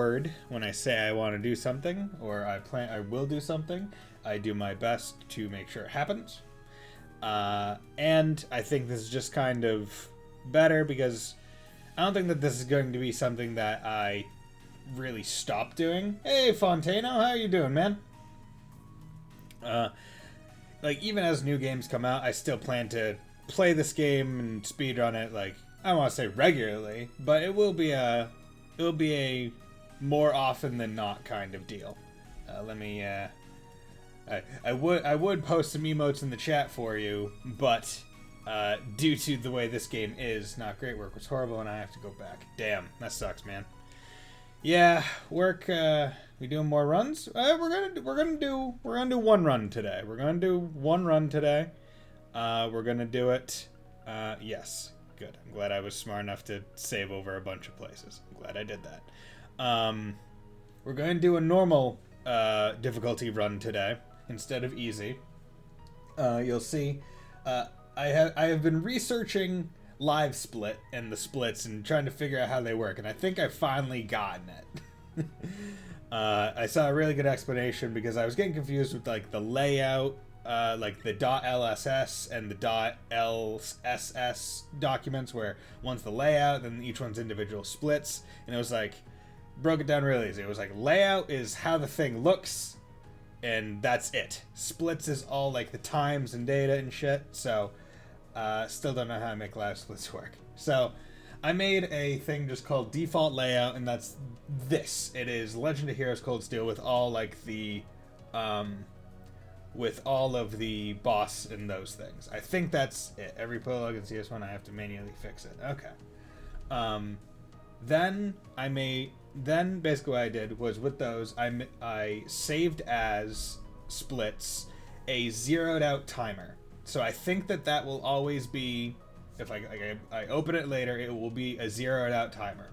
Word when I say I want to do something or I will do something. I do my best to make sure it happens. And I think this is just kind of better because I don't think that this is going to be something that I really stop doing. Hey, Fontano, how you doing, man? Like, even as new games come out, I still plan to play this game and speedrun it, like, I don't want to say regularly, but it will be a more often than not kind of deal. Let me, I would post some emotes in the chat for you, but due to the way this game is, not great work was horrible, and I have to go back. Damn, that sucks, man. Yeah, work. We doing more runs? We're gonna do one run today. We're gonna do one run today. We're gonna do it. Yes, good. I'm glad I was smart enough to save over a bunch of places. I'm glad I did that. We're going to do a normal difficulty run today instead of easy. You'll see. I have been researching live split and the splits and trying to figure out how they work, and I think I've finally gotten it. I saw a really good explanation because I was getting confused with like the layout, like the .lss and the .lss documents, where one's the layout, then each one's individual splits, and it was like broke it down really easy. It was like layout is how the thing looks, and that's it. Splits is all like the times and data and shit. So still don't know how to make live splits work. So I made a thing just called default layout, and that's this. It is Legend of Heroes Cold Steel with all like the with all of the boss and those things. I think that's it. Every prologue in CS1 I have to manually fix it. Okay. Then basically what I did was with those, I saved as splits a zeroed out timer. So I think that will always be, if I open it later, it will be a zeroed out timer.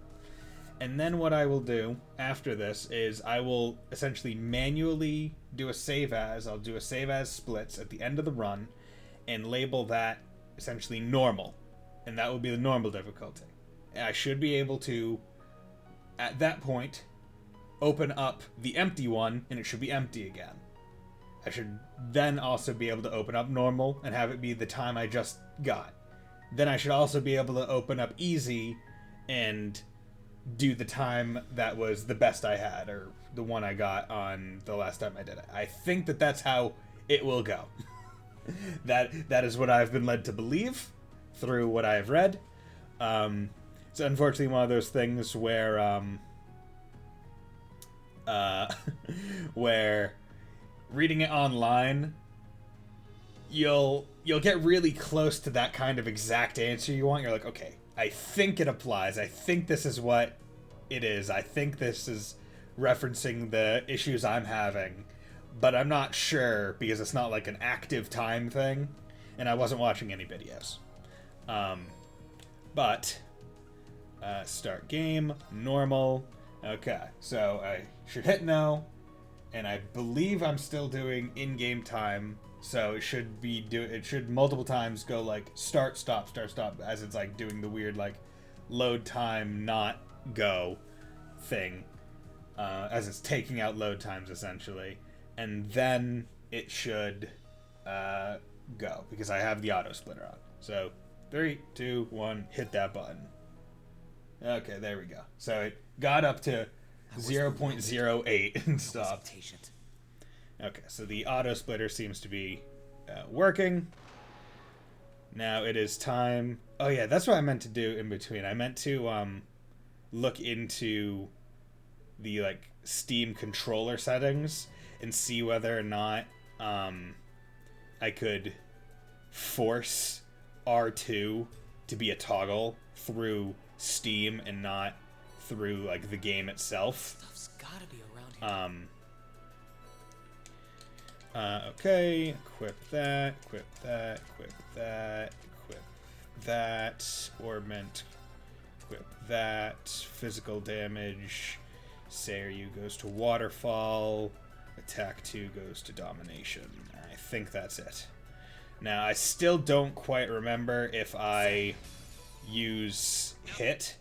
And then what I will do after this is I will essentially manually do a save as. I'll do a save as splits at the end of the run and label that essentially normal. And that will be the normal difficulty. And I should be able to, at that point, open up the empty one, and it should be empty again. I should then also be able to open up normal and have it be the time I just got. Then I should also be able to open up easy and do the time that was the best I had, or the one I got on the last time I did it. I think that's how it will go. That is what I've been led to believe through what I have read. It's unfortunately one of those things where where reading it online, you'll get really close to that kind of exact answer you want. You're like, okay, I think it applies. I think this is what it is. I think this is referencing the issues I'm having, but I'm not sure because it's not like an active time thing, and I wasn't watching any videos. Start game, normal. Okay, so I should hit no, and I believe I'm still doing in-game time, so it should multiple times go like start, stop, as it's like doing the weird like load time, not go thing, as it's taking out load times essentially, and then it should go because I have the auto splitter on. So 3, 2, 1, hit that button. Okay, there we go. So it got up to 0.08 and stopped. Okay, so the auto splitter seems to be working. Now it is time. Oh yeah, that's what I meant to do in between. I meant to look into the like Steam controller settings and see whether or not I could force R2 to be a toggle through Steam and not through like the game itself. Stuff's gotta be around here. Okay, equip that, Ornament, equip that, physical damage, Seiryu goes to Waterfall, attack 2 goes to Domination. I think that's it. Now, I still don't quite remember if I use hit,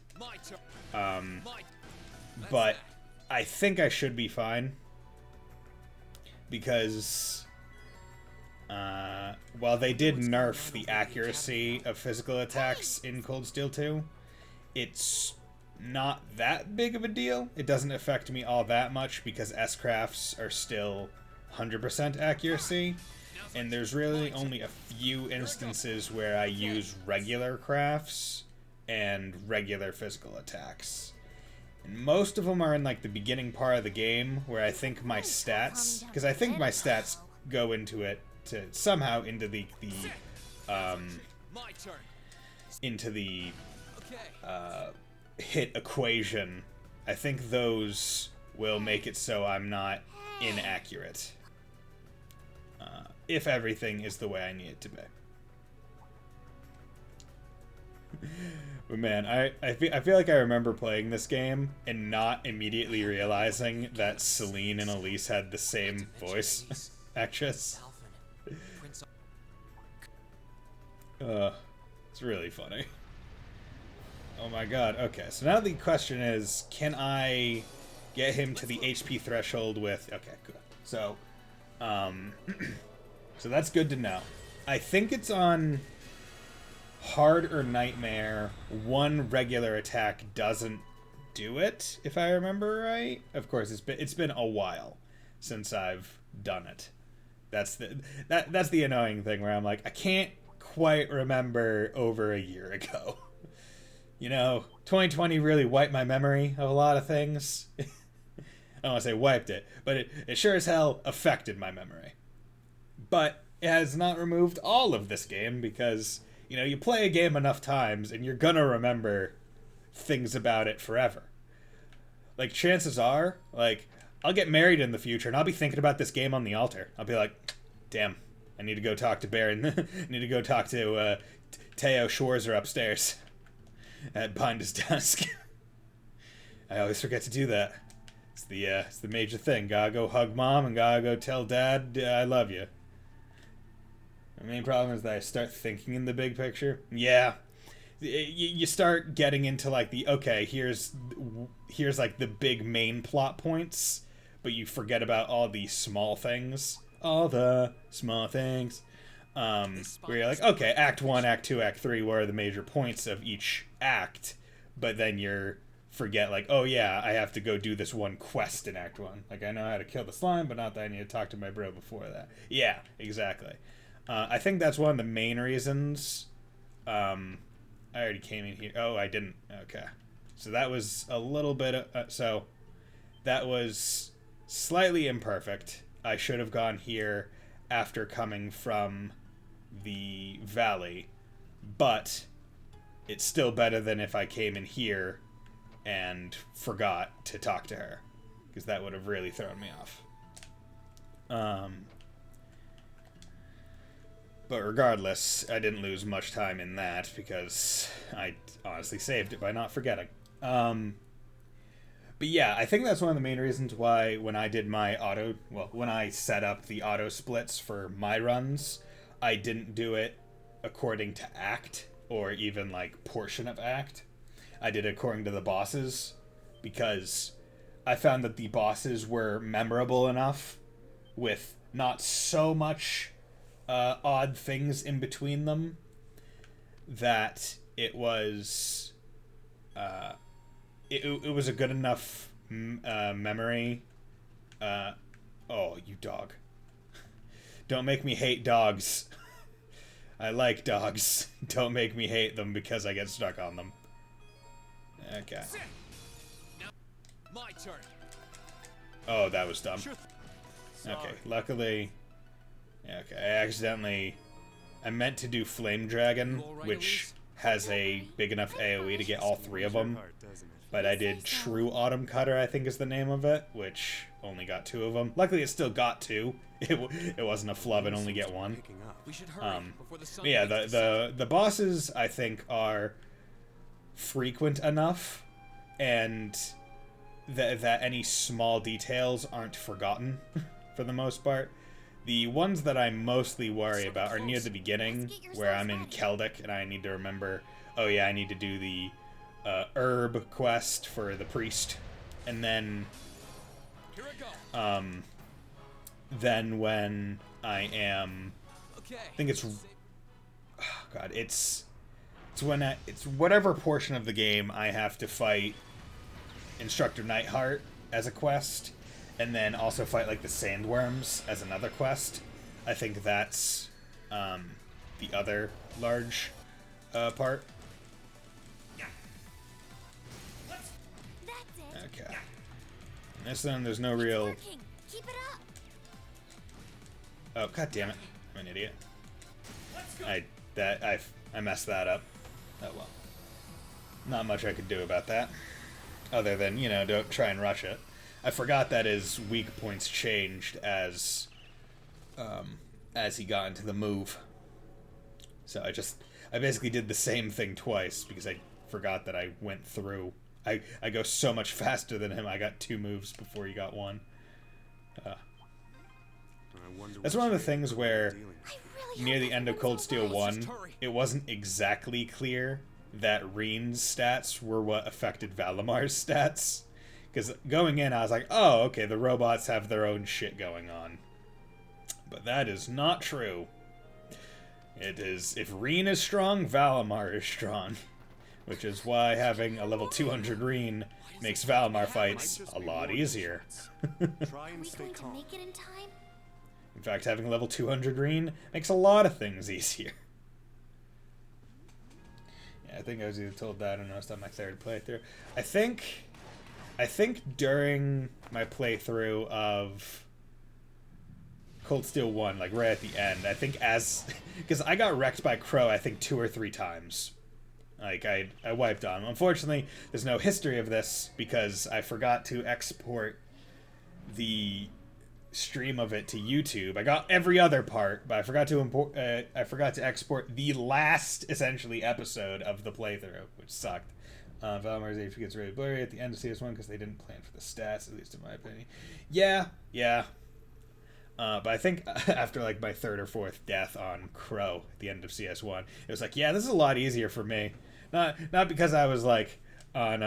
but I think I should be fine. Because while they did nerf the accuracy of physical attacks in Cold Steel 2, it's not that big of a deal. It doesn't affect me all that much because S-crafts are still 100% accuracy, and there's really only a few instances where I use regular crafts and regular physical attacks. And most of them are in like the beginning part of the game where I think my stats, because I think my stats go into it to somehow into the hit equation. I think those will make it so I'm not inaccurate. If everything is the way I need it to be. But man, I feel like I remember playing this game and not immediately realizing that Celine and Elise had the same voice actress. It's really funny. Oh my god, okay, so now the question is, can I get him to the HP threshold with... Okay, cool. So, so that's good to know. I think it's on Hard or Nightmare, one regular attack doesn't do it, if I remember right. Of course, it's been a while since I've done it. That's the annoying thing where I'm like, I can't quite remember over a year ago. You know, 2020 really wiped my memory of a lot of things. I don't want to say wiped it, but it sure as hell affected my memory. But it has not removed all of this game because, you know, you play a game enough times and you're gonna remember things about it forever. Like, chances are, like, I'll get married in the future and I'll be thinking about this game on the altar. I'll be like, damn, I need to go talk to Baron. I need to go talk to Teo Schwarzer upstairs behind his desk. I always forget to do that. It's the major thing. Gotta go hug mom and gotta go tell dad I love you. The main problem is that I start thinking in the big picture. Yeah. You start getting into like the, okay, here's like the big main plot points, but you forget about all the small things. All the small things. Where you're like, okay, Act 1, Act 2, Act 3, what are the major points of each act? But then you're forget, like, oh yeah, I have to go do this one quest in Act 1. Like, I know how to kill the slime, but not that I need to talk to my bro before that. Yeah, exactly. I think that's one of the main reasons. I already came in here. Oh, I didn't. Okay. So that was a little bit... so that was slightly imperfect. I should have gone here after coming from the valley. But it's still better than if I came in here and forgot to talk to her. Because that would have really thrown me off. But regardless, I didn't lose much time in that because I honestly saved it by not forgetting. But yeah, I think that's one of the main reasons why when I did my when I set up the auto splits for my runs, I didn't do it according to act or even like portion of act. I did it according to the bosses because I found that the bosses were memorable enough with not so much odd things in between them that it was it was a good enough memory. Oh, you dog. Don't make me hate dogs. I like dogs. Don't make me hate them because I get stuck on them. Okay. My turn. Oh, that was dumb. Okay, luckily... Okay, I meant to do Flame Dragon, which has a big enough AoE to get all three of them. But I did True Autumn Cutter, I think is the name of it, which only got 2 of them. Luckily, it still got 2. It wasn't a flub and only get 1. But yeah, the bosses, I think, are frequent enough, and that any small details aren't forgotten, for the most part. The ones that I mostly worry about are near the beginning, where I'm in Celtic, and I need to remember, oh yeah, I need to do the herb quest for the priest. And then than when I am. I think it's. Oh God, it's when it's whatever portion of the game I have to fight Instructor Nightheart as a quest, and then also fight like the Sandworms as another quest. I think that's the other large part. Okay. And this one, there's no real. Keep it up. Oh, God damn it! I'm an idiot. I messed that up. Oh well. Not much I could do about that, other than, you know, don't try and rush it. I forgot that his weak points changed as he got into the move. So I basically did the same thing twice because I forgot that I went through. I go so much faster than him. I got 2 moves before he got 1. That's one of the things where near the end of Cold Steel 1, it wasn't exactly clear that Reen's stats were what affected Valamar's stats. Because going in, I was like, oh, okay, the robots have their own shit going on. But that is not true. It is, if Reen is strong, Valamar is strong. Which is why having a level 200 Reen makes Valamar fights a lot easier. Are we going to make it in time? In fact, having a level 200 Reen makes a lot of things easier. Yeah, I think I was either told that or noticed on my 3rd playthrough. I think during my playthrough of Cold Steel 1, like right at the end, I think because I got wrecked by Crow, I think 2 or 3 times. Like, I wiped on him. Unfortunately, there's no history of this because I forgot to export the stream of it to YouTube. I got every other part, but I forgot to export the last, essentially, episode of the playthrough, which sucked. Valamar's HP gets really blurry at the end of CS1 because they didn't plan for the stats, at least in my opinion. Yeah. But I think after like my 3rd or 4th death on Crow at the end of CS1, it was like, yeah, this is a lot easier for me. Not because I was like on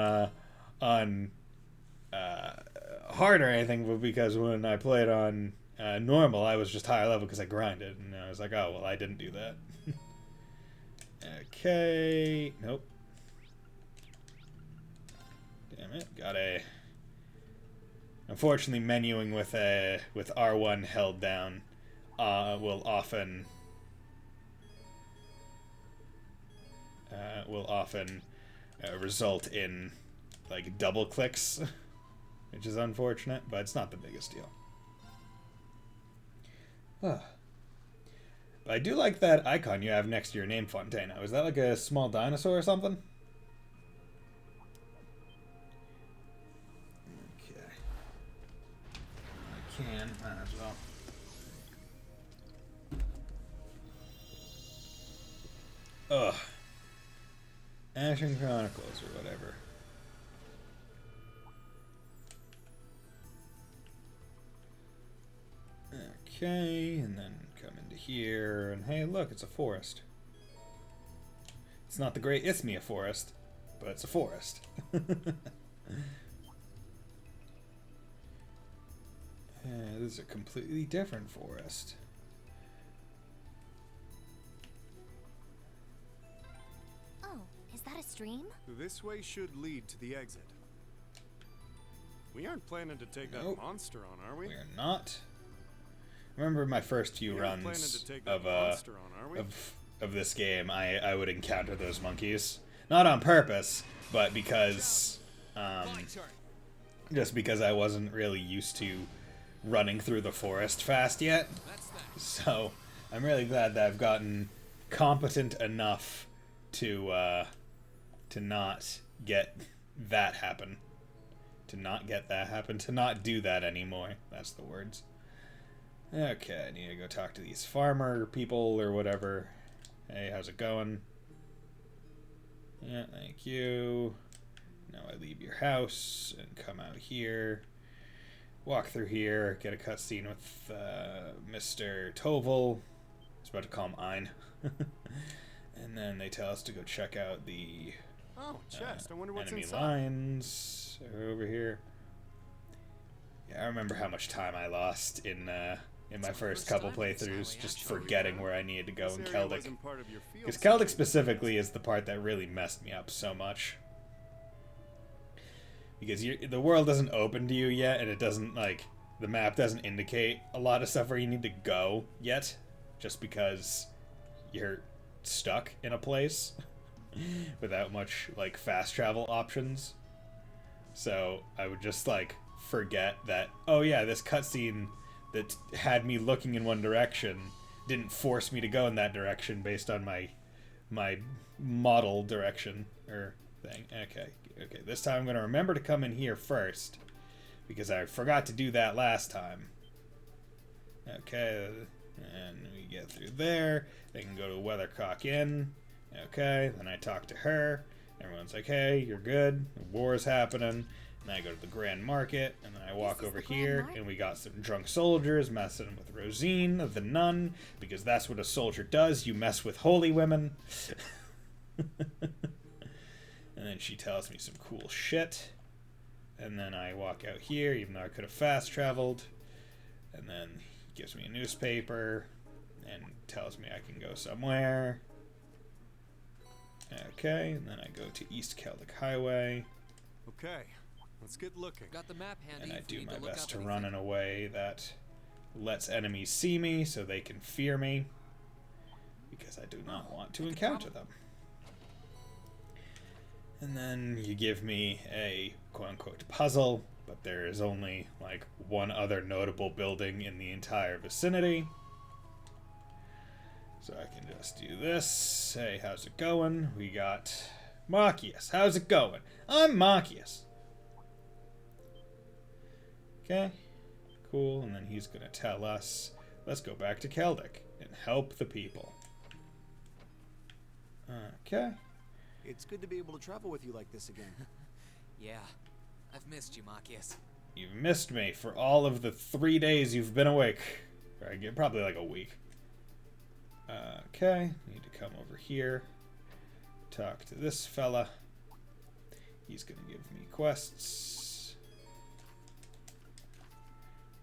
hard or anything, but because when I played on normal, I was just higher level because I grinded, and I was like, oh well, I didn't do that. Okay, nope. Damn it, got a. Unfortunately, menuing with R1 held down will often result in like double clicks, which is unfortunate, but it's not the biggest deal. But I do like that icon you have next to your name, Fontana. Is that like a small dinosaur or something? Can, might as well. Ugh. Ashen Chronicles or whatever. Okay, and then come into here, and hey, look, it's a forest. It's not the Great Isthmia forest, but it's a forest. This is a completely different forest. Oh, is that a stream? This way should lead to the exit. We aren't planning to take that monster on, are we? We're not. Remember my first few runs of this game, I would encounter those monkeys. Not on purpose, but because just because I wasn't really used to running through the forest fast yet. So I'm really glad that I've gotten competent enough to not get that happen. To not do that anymore. That's the words. Okay, I need to go talk to these farmer people or whatever. Hey, how's it going? Yeah, thank you. Now I leave your house and come out here. Walk through here, get a cutscene with Mr. Toval. I was about to call him Ein. And then they tell us to go check out the chest. I wonder what's enemy inside. lines over here. Yeah, I remember how much time I lost in my first couple playthroughs, just forgetting where I needed to go in Celtic. Because Celtic specifically is the part that really messed me up so much. Because the world doesn't open to you yet, and it doesn't, like, the map doesn't indicate a lot of stuff where you need to go yet, just because you're stuck in a place without much, like, fast travel options. So I would just, like, forget that, oh yeah, this cutscene that had me looking in one direction didn't force me to go in that direction based on my model direction or thing. Okay, this time I'm going to remember to come in here first, because I forgot to do that last time. Okay, and we get through there. They can go to Weathercock Inn. Okay, then I talk to her. Everyone's like, hey, you're good. The war's happening. And I go to the Grand Market, and then I walk over here, and we got some drunk soldiers messing with Rosine, the nun, because that's what a soldier does. You mess with holy women. And then she tells me some cool shit. And then I walk out here, even though I could have fast traveled. And then he gives me a newspaper and tells me I can go somewhere. Okay, and then I go to East Celtic Highway. Okay, let's get looking. Got the map handy. And I do Need my to look best up to anything. run in a way that lets enemies see me so they can fear me. Because I do not want to encounter them. And then you give me a quote-unquote puzzle, but there is only, like, one other notable building in the entire vicinity. So I can just do this. Hey, how's it going? We got Marcius. How's it going? I'm Marcius. Okay, cool. And then he's going to tell us, let's go back to Celtic and help the people. Okay. It's good to be able to travel with you like this again. Yeah, I've missed you, Marcius. You've missed me for all of the 3 days you've been awake. Or I get probably like a week. Okay, need to come over here. Talk to this fella. He's gonna give me quests.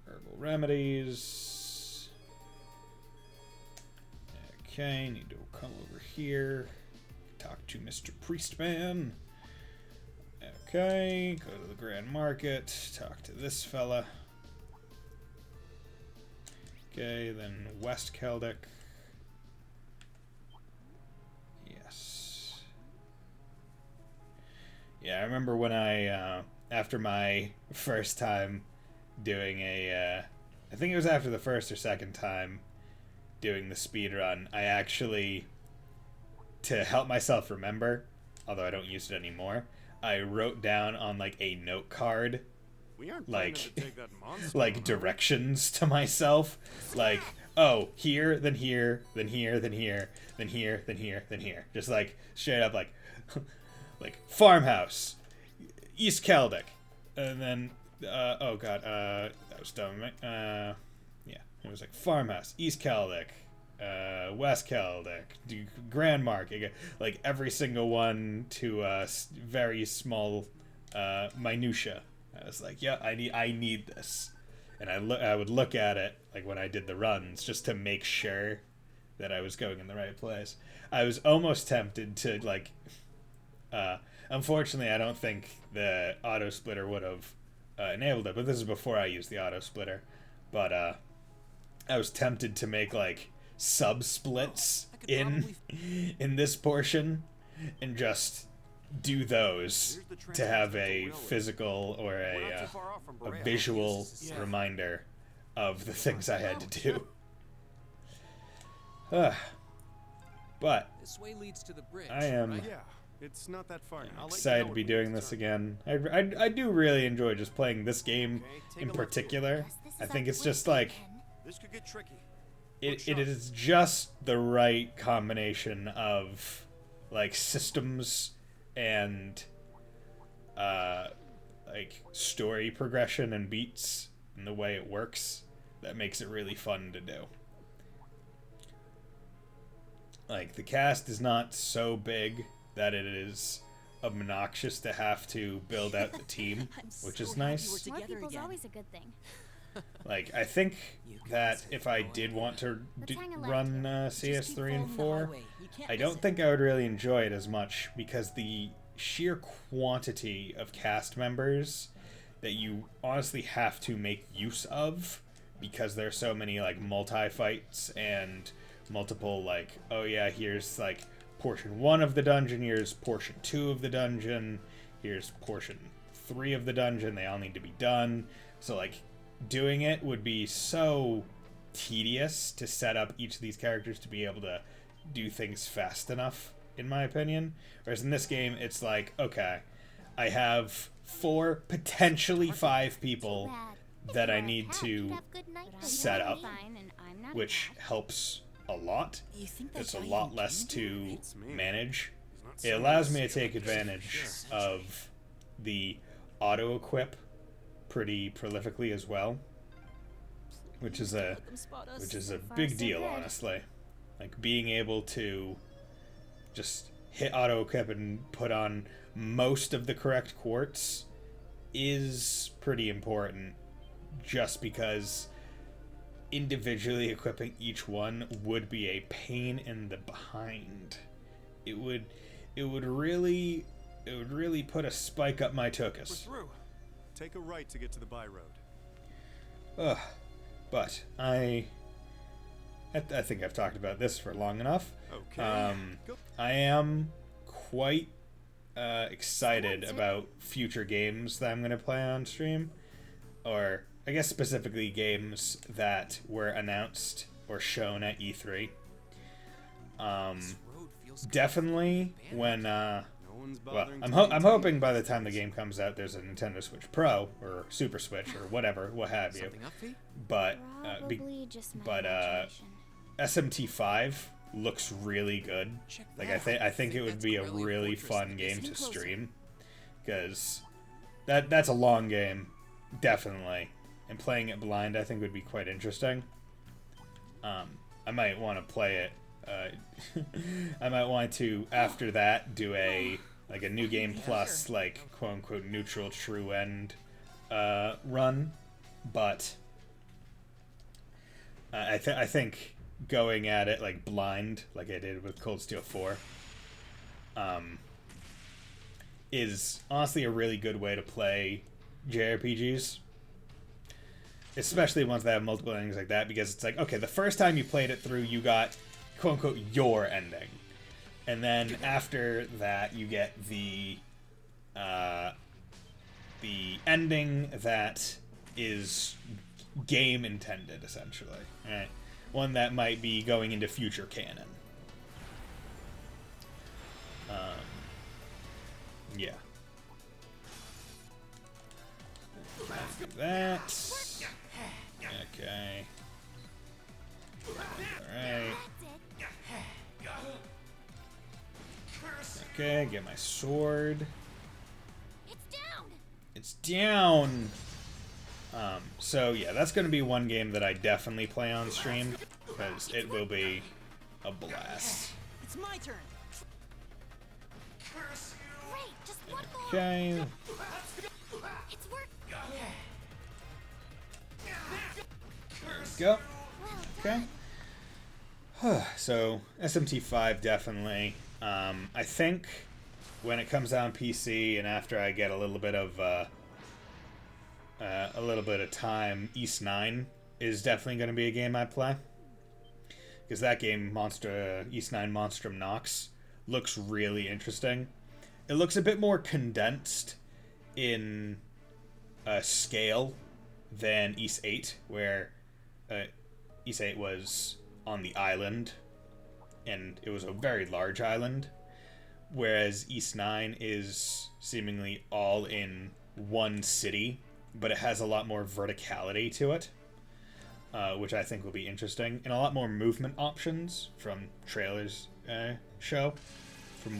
Herbal remedies. Okay, need to come over here. Talk to Mr. Priestman. Okay, go to the Grand Market. Talk to this fella. Okay, then West Celtic. Yes. Yeah, I remember when I, after my first time doing a, I think it was after the first or second time doing the speed run, I actually, to help myself remember, although I don't use it anymore, I wrote down on, like, a note card, We aren't planning like, to take that monster like, on, are we? directions to myself. Like, oh, here, then here, then here, then here, then here, then here, then here. Just, like, straight up, like, like, farmhouse, East Celtic, and then, oh god, that was dumb, right? Yeah, it was like farmhouse, East Celtic, West Celtic, Grand Market, like every single one to very small minutia. I was like, yeah, I need this, and I would look at it like when I did the runs just to make sure that I was going in the right place. I was almost tempted to like. Unfortunately, I don't think the auto splitter would have enabled it, but this is before I used the auto splitter. But I was tempted to make like sub splits in this portion and just do those to have a physical or a visual reminder of the things I had to do. But This way leads to the bridge. I am right? Yeah, it's not that far. I'll let you excited know to when be we doing get this started. again. I do really enjoy just playing this game Okay, take in a look here. particular. Guess this is I our think it's twist just like again. This could get tricky. it is just the right combination of like systems and like story progression and beats and the way it works that makes it really fun to do. Like the cast is not so big that it is obnoxious to have to build out the team, which is nice. More people's always a good thing. Like, I think that if I did want to run CS3 and 4, I don't think I would really enjoy it as much because the sheer quantity of cast members that you honestly have to make use of, because there's so many like multi-fights and multiple like, oh yeah, here's like portion 1 of the dungeon, here's portion 2 of the dungeon, here's portion 3 of the dungeon, they all need to be done. So like doing it would be so tedious to set up each of these characters to be able to do things fast enough, in my opinion. Whereas in this game, it's like, okay, I have 4, potentially 5 people that I need to set up, which helps a lot. It's a lot less to manage. It allows me to take advantage of the auto-equip pretty prolifically as well, which is a big deal, honestly. Like, being able to just hit auto-equip and put on most of the correct quartz is pretty important, just because individually equipping each one would be a pain in the behind. It would really put a spike up my tuchus. Take a right to get to the by road. Ugh. But I think I've talked about this for long enough. Okay. I am quite excited about future games that I'm going to play on stream. Or, I guess specifically games that were announced or shown at E3. Definitely when... well, I'm hoping by the time the game comes out, there's a Nintendo Switch Pro or Super Switch or whatever, what have you. But SMT5 looks really good. Like I think it would be a really fun game to stream, because that's a long game, definitely, and playing it blind I think would be quite interesting. I might want to play it. I might want to, after that, do a New Game Plus, like, quote-unquote, neutral true end run. But I think going at it, like, blind, like I did with Cold Steel 4, is honestly a really good way to play JRPGs. Especially ones that have multiple endings like that, because it's like, okay, the first time you played it through, you got, quote-unquote, your ending. And then after that, you get the ending that is game intended, essentially. Right? One that might be going into future canon. Yeah. After that... Okay. Alright. Okay, get my sword. It's down. It's down! So yeah, that's gonna be one game that I definitely play on stream, because it will be a blast. It's my turn. Great, just one more. Okay. It's work. Go. Okay. So SMT5 definitely. I think when it comes out on PC and after I get a little bit of time, East 9 is definitely going to be a game I play, because that game, East 9 Monstrum Nox, looks really interesting. It looks a bit more condensed in scale than East 8, where East 8 was on the island, and it was a very large island, whereas East 9 is seemingly all in one city, but it has a lot more verticality to it, which I think will be interesting, and a lot more movement options from trailers show,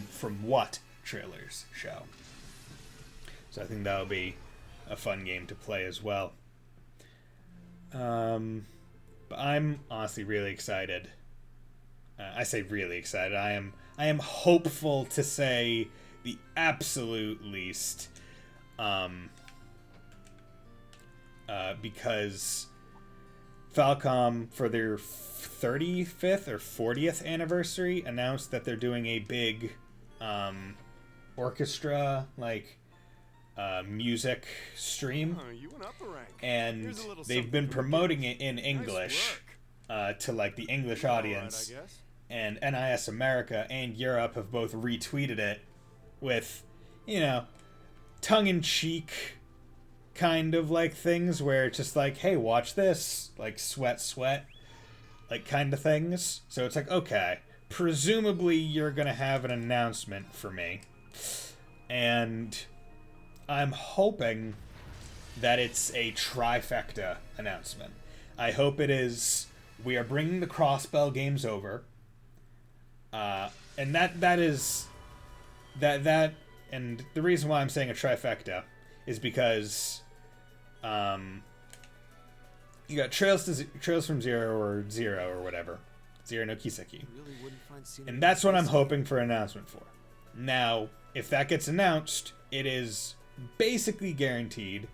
from what trailers show. So I think that'll be a fun game to play as well. But I'm honestly really excited. I say really excited. I am hopeful to say the absolute least. Because Falcom, for their 35th or 40th anniversary, announced that they're doing a big orchestra, like, music stream. You went up a rank. And Here's a little they've something been for the promoting kids. it in Nice English work. to, like, the English All right, audience. I guess. And NIS America and Europe have both retweeted it with, you know, tongue-in-cheek kind of, like, things where it's just like, hey, watch this, like, sweat, like, kind of things. So it's like, okay, presumably you're gonna have an announcement for me. And I'm hoping that it's a trifecta announcement. I hope it is, we are bringing the Crossbell games over. And and the reason why I'm saying a trifecta is because, you got Trails from Zero or whatever. Zero no Kiseki. Really wouldn't find scenery And that's what I'm this hoping for an announcement for. Now, if that gets announced, it is basically guaranteed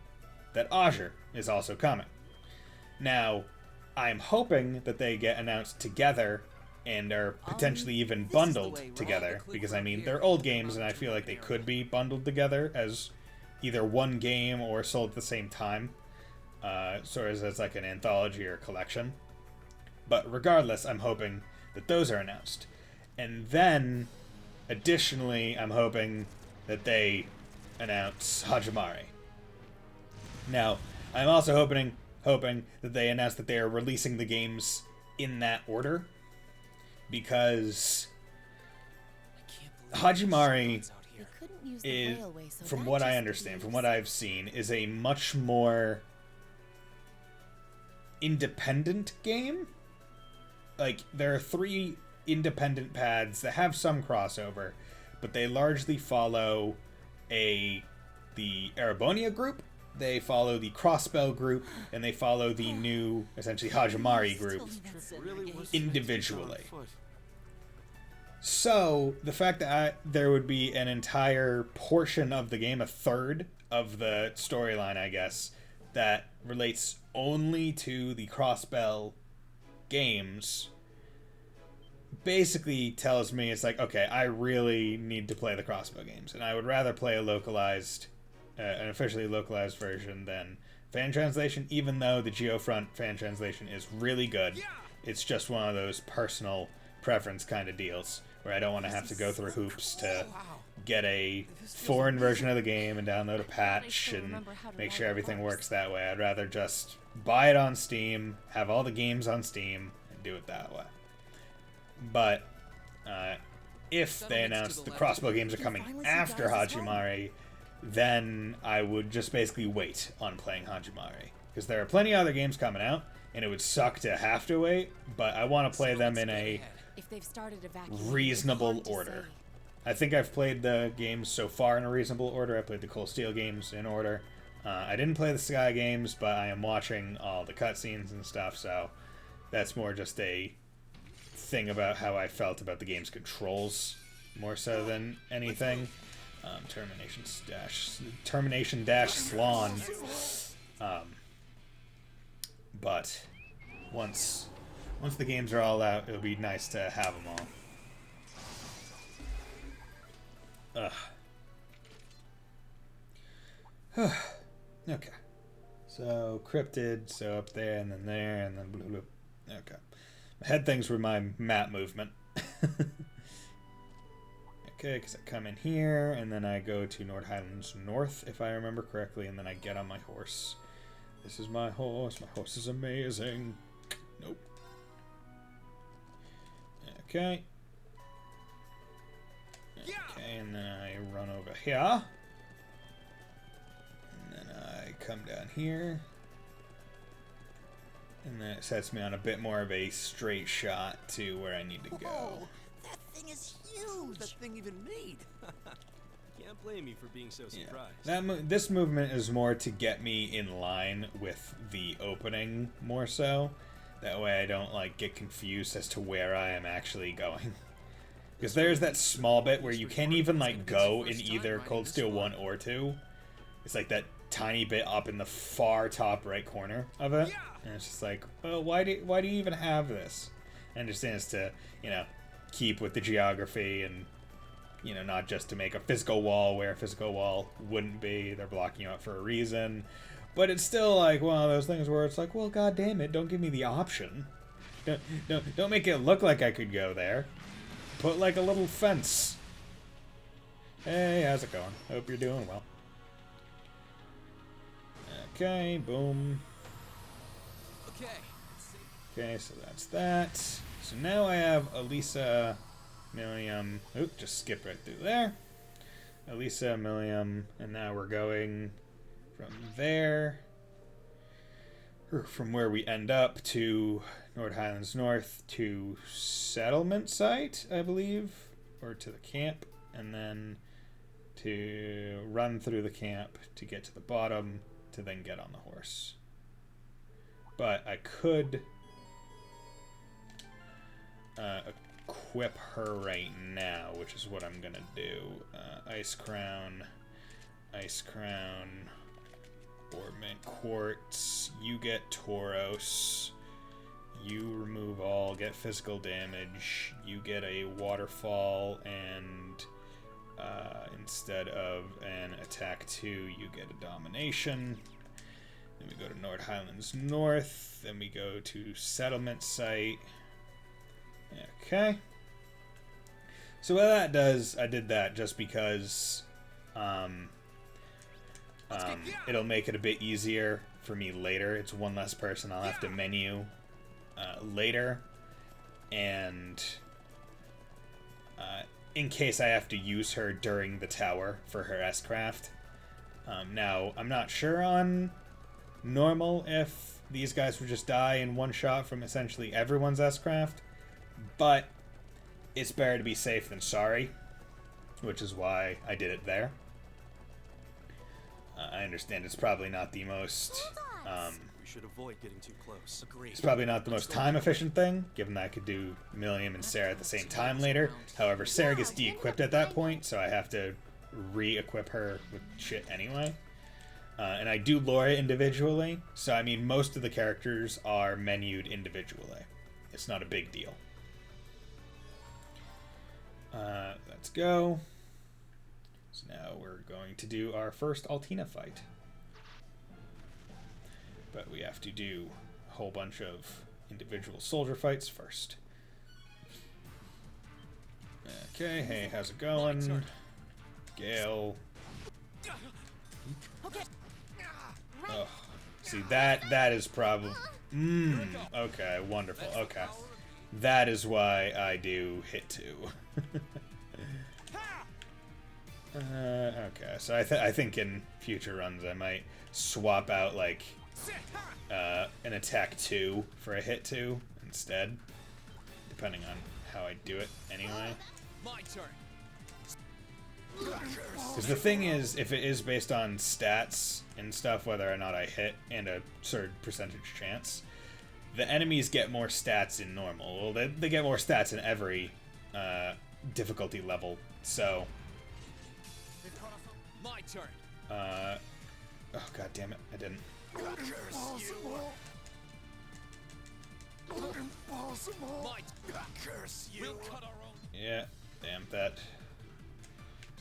that Azure is also coming. Now, I'm hoping that they get announced together and are potentially even this is the bundled way, right? together, The clip because right I mean, here. they're old games and I feel like they could be bundled together as either one game or sold at the same time, sort of as like an anthology or collection. But regardless, I'm hoping that those are announced. And then, additionally, I'm hoping that they announce Hajimari. Now, I'm also hoping that they announce that they are releasing the games in that order, because I can't believe Hajimari there's out We here. couldn't use is, the railway, so from that what I just understand, from leaves- what I've seen, is a much more independent game. Like, there are 3 independent paths that have some crossover, but they largely follow the Arabonia group, they follow the Crossbell group, and they follow the new, essentially, Hajimari group really was individually. on foot. So, the fact that there would be an entire portion of the game, a third of the storyline, I guess, that relates only to the Crossbell games, basically tells me it's like, okay, I really need to play the Crossbow games, and I would rather play a localized, an officially localized version than fan translation, even though the Geofront fan translation is really good. It's just one of those personal preference kind of deals where I don't want to have to go through hoops to get a foreign version of the game and download a patch and make sure everything works that way. I'd rather just buy it on Steam, have all the games on Steam, and do it that way. But if they announce the Crossbow games are coming after Hajimari, then I would just basically wait on playing Hajimari. Because there are plenty of other games coming out, and it would suck to have to wait, but I want to play them in a If they've started evacuating, reasonable it's hard to order. say. I think I've played the games so far in a reasonable order. I played the Cold Steel games in order. I didn't play the Sky games, but I am watching all the cutscenes and stuff, so that's more just a thing about how I felt about the game's controls, more so than anything. Termination dash Slan. But once the games are all out, it'll be nice to have them all. Okay. So cryptid, so up there and then there and then blue blue. Okay. My head things were my map movement. Okay, because I come in here and then I go to Nord Highlands North, if I remember correctly, and then I get on my horse. This is my horse. My horse is amazing. Nope. Okay. Okay, and then I run over here. And then I come down here. And then it sets me on a bit more of a straight shot to where I need to go. Whoa, that thing is huge. That thing even made. Can't blame me for being so Yeah. surprised. This movement is more to get me in line with the opening more so. That way I don't like get confused as to where I am actually going. Because there's that small bit where you can't even, like, go in either Cold Steel 1 or 2. It's like that tiny bit up in the far top right corner of it. And it's just like, well, why do you even have this? I understand it's to, you know, keep with the geography and, you know, not just to make a physical wall where a physical wall wouldn't be. They're blocking you out for a reason. But it's still like one of those things where it's like, well, god damn it, don't give me the option. Don't make it look like I could go there. Put like a little fence. Hey, how's it going? Hope you're doing well. Okay, boom. Okay, so that's that. So now I have Elisa, Millium. Oop, just skip right through there. Elisa, Millium, and now we're going from there, or from where we end up, to Nord Highlands North to settlement site, I believe, or to the camp, and then to run through the camp to get to the bottom to then get on the horse. But I could equip her right now, which is what I'm gonna do. Ice Crown, Ornament Quartz, you get Tauros, you remove all, get physical damage, you get a waterfall, and instead of an attack 2, you get a domination. Then we go to Nord Highlands North, then we go to settlement site. Okay. So what that does, I did that just because it'll make it a bit easier for me later. It's one less person I'll have to menu later, and in case I have to use her during the tower for her S-Craft. Now, I'm not sure on normal if these guys would just die in one shot from essentially everyone's S-Craft, but it's better to be safe than sorry, which is why I did it there. I understand it's probably not the most We should avoid getting too close. Agreed. it's probably not the most time-efficient thing, given that I could do Millium and Sarah at the same time later. However, Sarah gets de-equipped at that point, so I have to re-equip her with shit anyway. And I do Laura individually, so I mean, most of the characters are menued individually. It's not a big deal. Let's go. So now we're going to do our first Altina fight. But we have to do a whole bunch of individual soldier fights first. Okay, hey, how's it going? Gale. Oh, see, that is probably... okay, wonderful, okay. That is why I do hit 2. Okay, so I think in future runs I might swap out, like, an attack 2 for a hit 2 instead, depending on how I do it anyway. My turn. Because the thing is, if it is based on stats and stuff, whether or not I hit, and a certain percentage chance, the enemies get more stats in normal. Well, they get more stats in every difficulty level, so... My turn. oh, god damn it, I didn't. Impossible. Impossible. Curse you. We'll cut our own. Yeah, damn that.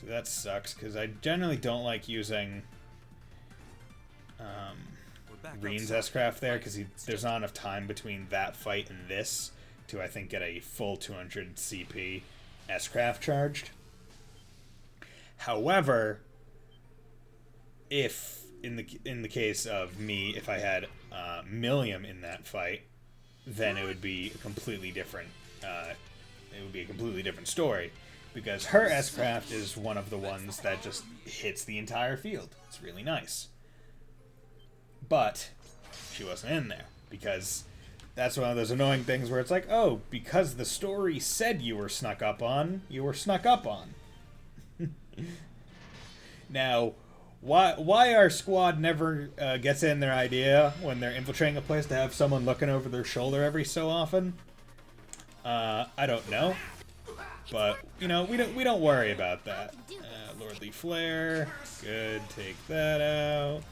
So that sucks, because I generally don't like using Reen's S-Craft there, because there's not enough time between that fight and this to, I think, get a full 200 CP S-Craft charged. However, if in the case of me, if I had Millium in that fight, then it would be a completely different. It would be a completely different story, because her S-Craft is one of the ones that just hits the entire field. It's really nice. But she wasn't in there, because that's one of those annoying things where it's like, oh, because the story said you were snuck up on, you were snuck up on. Now, why our squad never gets in their idea when they're infiltrating a place to have someone looking over their shoulder every so often, I don't know. But, you know, we don't worry about that. Lordly Flare. Good. Take that out.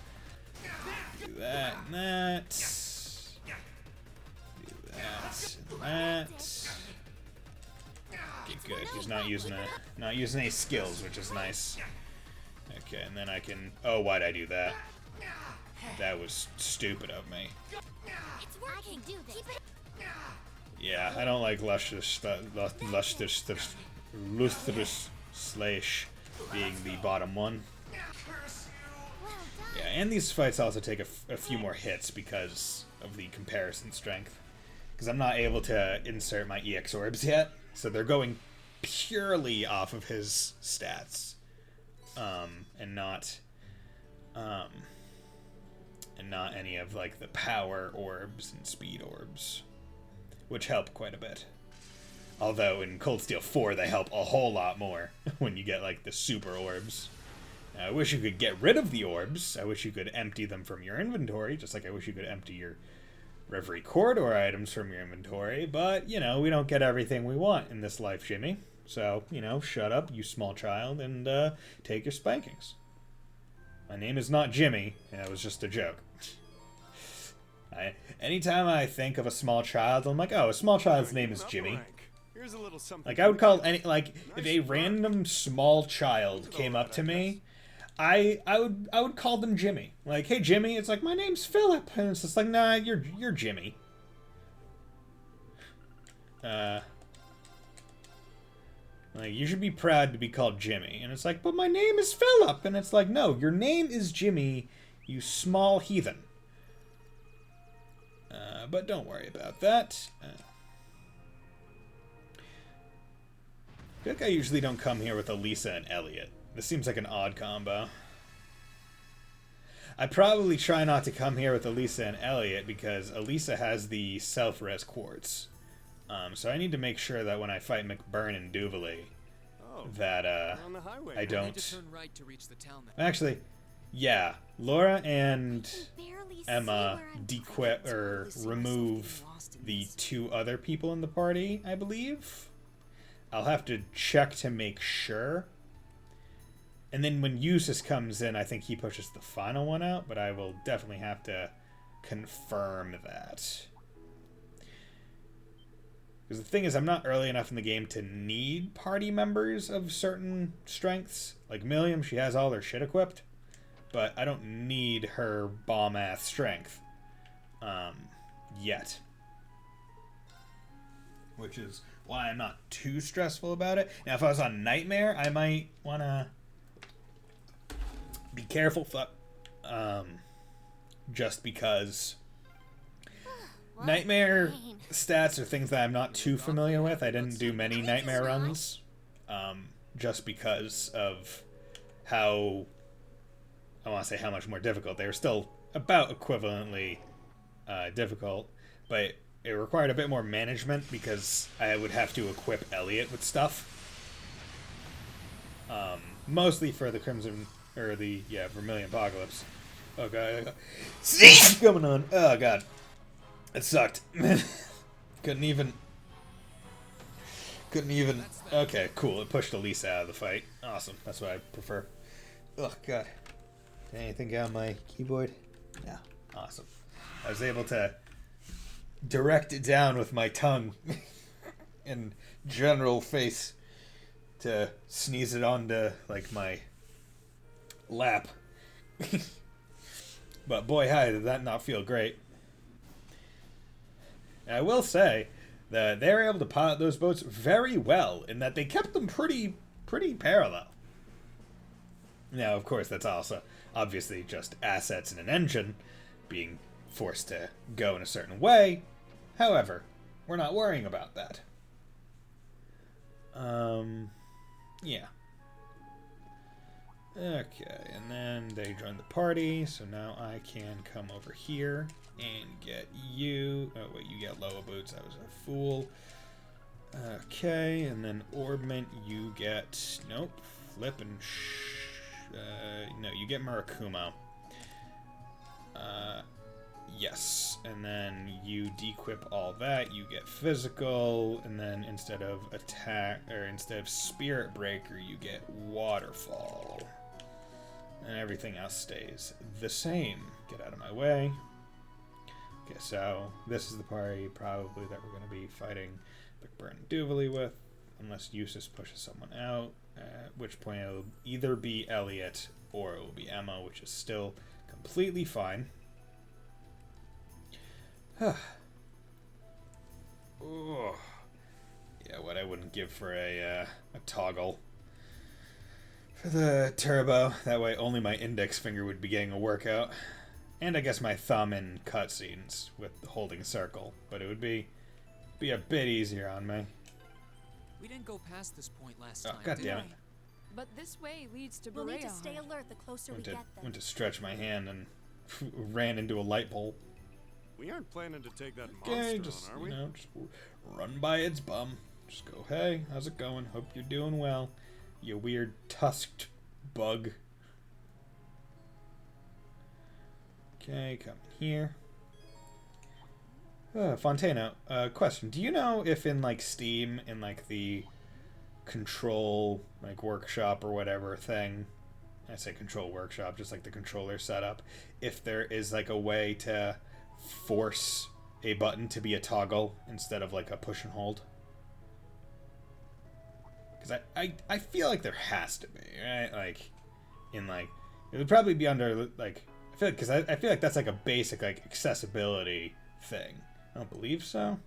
Do that and that. Do that and that. Okay, good. He's not using any skills, which is nice. Okay, and then I can... Oh, why'd I do that? That was stupid of me. It's working. Keep it. Yeah, I don't like lustrous slash being the bottom one. Yeah, and these fights also take a few more hits because of the comparison strength. Because I'm not able to insert my EX orbs yet, so they're going purely off of his stats, and not any of like the power orbs and speed orbs, which help quite a bit. Although in Cold Steel 4 they help a whole lot more when you get like the super orbs. Now, I wish you could get rid of the orbs. I wish you could empty them from your inventory, just like I wish you could empty your Reverie Corridor items from your inventory, but, you know, we don't get everything we want in this life, Jimmy. So, you know, shut up, you small child, and take your spankings. My name is not Jimmy, that was just a joke. Anytime I think of a small child, I'm like, oh, a small child's name is Jimmy. Here's a little something. Like, I would call any, like, if a random small child came up to me, I would call them Jimmy. Like, hey Jimmy, it's like, my name's Philip, and it's just like, nah, you're Jimmy. Like, you should be proud to be called Jimmy, and it's like, but my name is Philip, and it's like, no, your name is Jimmy, you small heathen. But don't worry about that. I feel like I usually don't come here with Elisa and Elliot. This seems like an odd combo. I probably try not to come here with Elisa and Elliot because Elisa has the self-res quartz. So I need to make sure that when I fight McBurn and Duvalie, that I don't... Turn right to reach the town. Actually, yeah, Laura and Emma remove the two other people in the party, I believe. I'll have to check to make sure. And then when Eustace comes in, I think he pushes the final one out, but I will definitely have to confirm that. Because the thing is, I'm not early enough in the game to need party members of certain strengths. Like Milliam, she has all their shit equipped, but I don't need her bomb-ass strength yet. Which is why I'm not too stressful about it. Now, if I was on Nightmare, I might want to be careful, just because Nightmare stats are things that I'm not too familiar with. I didn't do many Nightmare runs, just because of how, I want to say how much more difficult. They were still about equivalently difficult, but it required a bit more management because I would have to equip Elliot with stuff. Mostly for the Crimson, or the, Vermilion Apocalypse. Oh god, sneeze coming on. Oh god. It sucked. Couldn't even. Okay, cool. It pushed Elisa out of the fight. Awesome. That's what I prefer. Oh god. Did anything get on my keyboard? No. Awesome. I was able to direct it down with my tongue and general face to sneeze it onto, like, my lap. But boy, hi, did that not feel great. And I will say that they were able to pilot those boats very well in that they kept them pretty parallel. Now, of course, that's also obviously just assets in an engine being forced to go in a certain way. However, we're not worrying about that. Yeah. Okay, and then they joined the party, so now I can come over here and get you. Oh, wait, you get Loa Boots. I was a fool. Okay, and then Orbment, you get... Nope. Flip and... no, you get Murakumo. Yes, and then you dequip all that, you get physical, and then instead of attack, or instead of spirit breaker, you get waterfall. And everything else stays the same. Get out of my way. Okay, so this is the party probably that we're going to be fighting McBurn and Duvalie with, unless Eustace pushes someone out, at which point it'll either be Elliot or it will be Emma, which is still completely fine. Oh. Yeah, what I wouldn't give for a toggle for the turbo. That way only my index finger would be getting a workout. And I guess my thumb in cutscenes with holding circle. But it would be a bit easier on me. We didn't go past this point last Oh, time. God damn it. But this way leads to We'll need to Berea. stay alert the closer we get there. Went to stretch my hand and ran into a light bulb. We aren't planning to take that Okay, monster just, on, are we? you know, just run by its bum. Just go, hey, how's it going? Hope you're doing well. You weird tusked bug. Okay, come in here. Fontano, question. Do you know if in, like, Steam, in, like, the control, like, workshop or whatever thing, I say control workshop, just like the controller setup, if there is, like, a way to force a button to be a toggle instead of, like, a push and hold? Because I feel like there has to be, right? Like, in, like, it would probably be under, like, I feel like, because I feel like that's, like, a basic, like, accessibility thing. I don't believe so.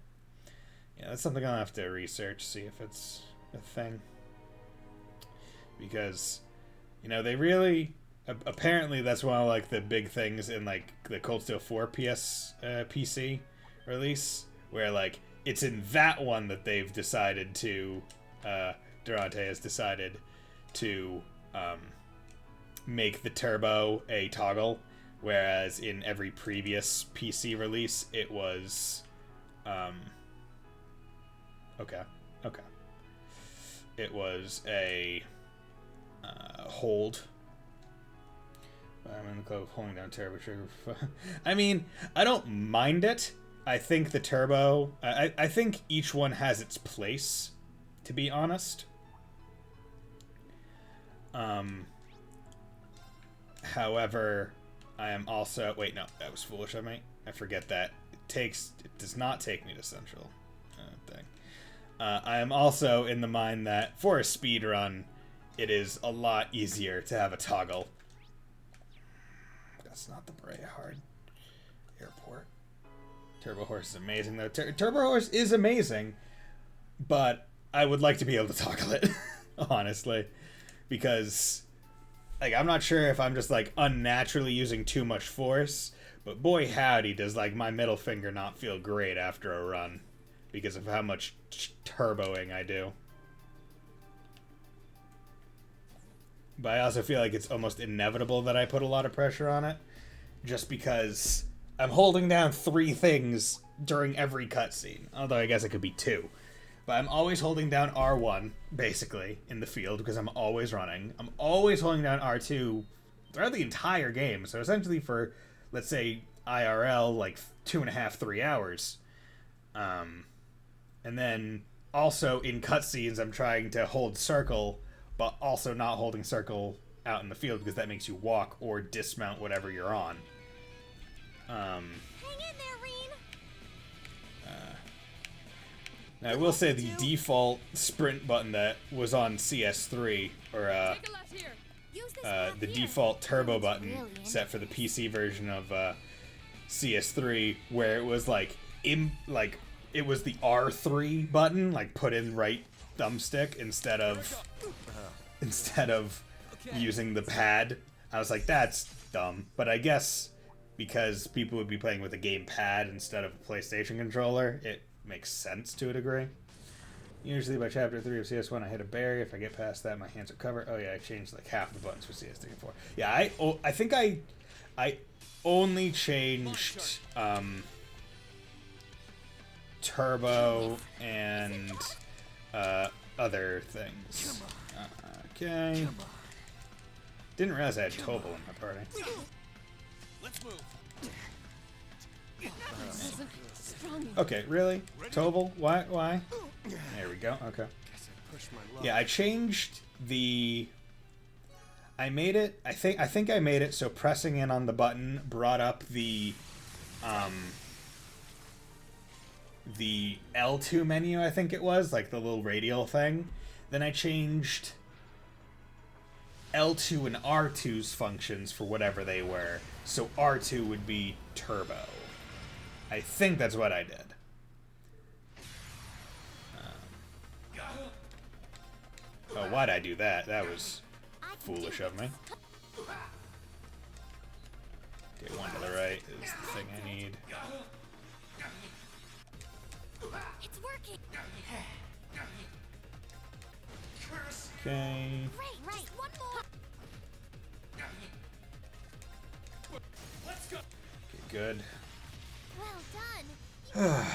Yeah, that's something I'll have to research, see if it's a thing. Because, you know, they really... apparently that's one of, like, the big things in, like, the Cold Steel 4 PC release, where, like, it's in that one that they've decided to... Durante has decided to make the turbo a toggle, whereas in every previous PC release it was okay it was a hold. I'm in the club of holding down turbo trigger. I mean, I don't mind it. I think the turbo, I think each one has its place, to be honest. However, I am also... Wait, no, that was foolish of me. I forget that. It does not take me to Central thing. I am also in the mind that for a speed run, it is a lot easier to have a toggle. That's not the Berea Hard Airport. Turbo Horse is amazing, though. Turbo Horse is amazing, but I would like to be able to toggle it, honestly, because... Like, I'm not sure if I'm just, like, unnaturally using too much force, but boy howdy does, like, my middle finger not feel great after a run because of how much turboing I do. But I also feel like it's almost inevitable that I put a lot of pressure on it, just because I'm holding down 3 things during every cutscene, although I guess it could be 2. But I'm always holding down R1, basically, in the field, because I'm always running. I'm always holding down R2 throughout the entire game. So essentially for, let's say, IRL, like 2.5, 3 hours. And then also in cutscenes, I'm trying to hold circle, but also not holding circle out in the field, because that makes you walk or dismount whatever you're on. Hang in there, Reen. Now, I will say the default sprint button that was on CS3, or Take a left here. Use this path the here. default turbo button Really set for the PC version of CS3, where it was like it was the R3 button, like put in right thumbstick instead of using the pad. I was like, that's dumb. But I guess because people would be playing with a gamepad instead of a PlayStation controller, it makes sense to a degree. Usually by chapter 3 of CS1 I hit a barrier. If I get past that, my hands are covered. Oh yeah, I changed like half the buttons for CS3 and 4. Yeah, I think I only changed turbo and other things. Okay. Didn't realize I had Tobal in my party. Let's move. Isn't strong enough. Okay, really? Toval? Why? Why? There we go. Okay. Yeah, I changed the... I made it... I think I made it so pressing in on the button brought up the L2 menu, I think it was, like the little radial thing. Then I changed L2 and R2's functions for whatever they were, so R2 would be turbo. I think that's what I did. Oh, why'd I do that? That was foolish of me. Okay, one to the right is the thing I need. It's working. Okay. Great, right. Just one more. Okay, good. Well done.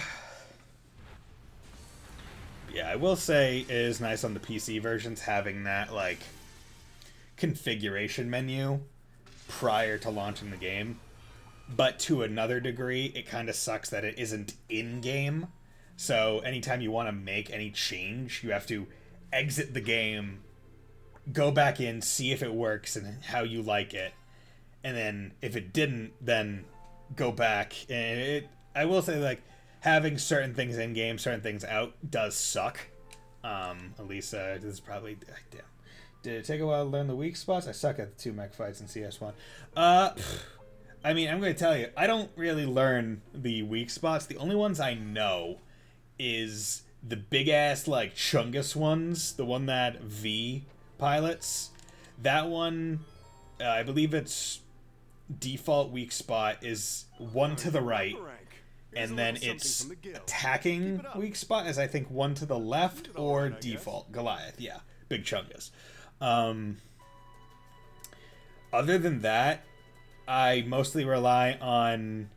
Yeah, I will say it is nice on the PC versions having that, like, configuration menu prior to launching the game. But to another degree, it kind of sucks that it isn't in-game. So anytime you want to make any change, you have to exit the game, go back in, see if it works and how you like it. And then if it didn't, then go back. And I will say, like, having certain things in game, certain things out does suck. Elisa, this is probably... Damn. Did it take a while to learn the weak spots? I suck at the 2 mech fights in CS1. I mean, I'm going to tell you, I don't really learn the weak spots. The only ones I know is the big-ass, like, Chungus ones. The one that V pilots. That one, I believe its default weak spot is one to the right. And then its attacking weak spot is, I think, one to the left or default. Goliath, yeah. Big Chungus. Other than that, I mostly rely on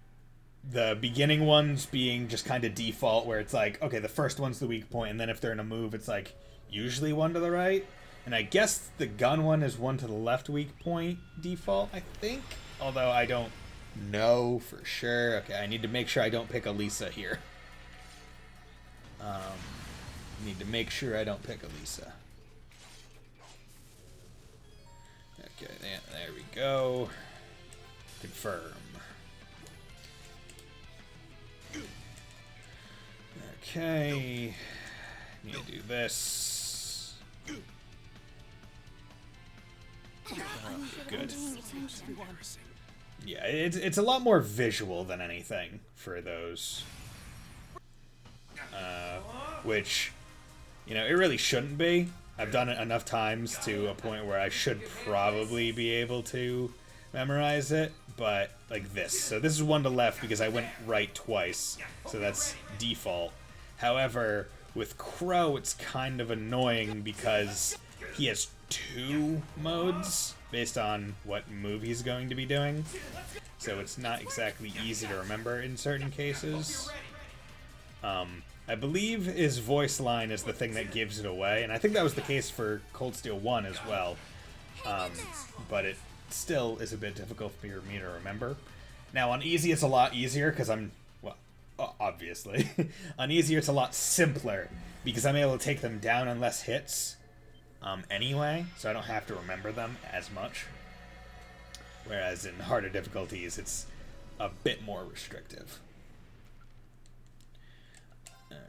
the beginning ones being just kind of default, where it's like, okay, the first one's the weak point, and then if they're in a move, it's like usually one to the right. And I guess the gun one is one to the left weak point default, I think. Although I don't know for sure. Okay, I need to make sure I don't pick Elisa here. Need to make sure I don't pick Elisa. Okay, there we go. Confirm. Okay. Need to do this. Good. Yeah, it's a lot more visual than anything for those. Which, you know, it really shouldn't be. I've done it enough times to a point where I should probably be able to memorize it, but like this. So this is one to left because I went right twice, so that's default. However, with Crow, it's kind of annoying because he has 2 modes based on what move he's going to be doing. So it's not exactly easy to remember in certain cases. I believe his voice line is the thing that gives it away, and I think that was the case for Cold Steel 1 as well. But it still is a bit difficult for me to remember. Now, on easy, it's a lot easier because I'm... Well, obviously. On easier, it's a lot simpler because I'm able to take them down in less hits anyway, so I don't have to remember them as much. Whereas in harder difficulties, it's a bit more restrictive.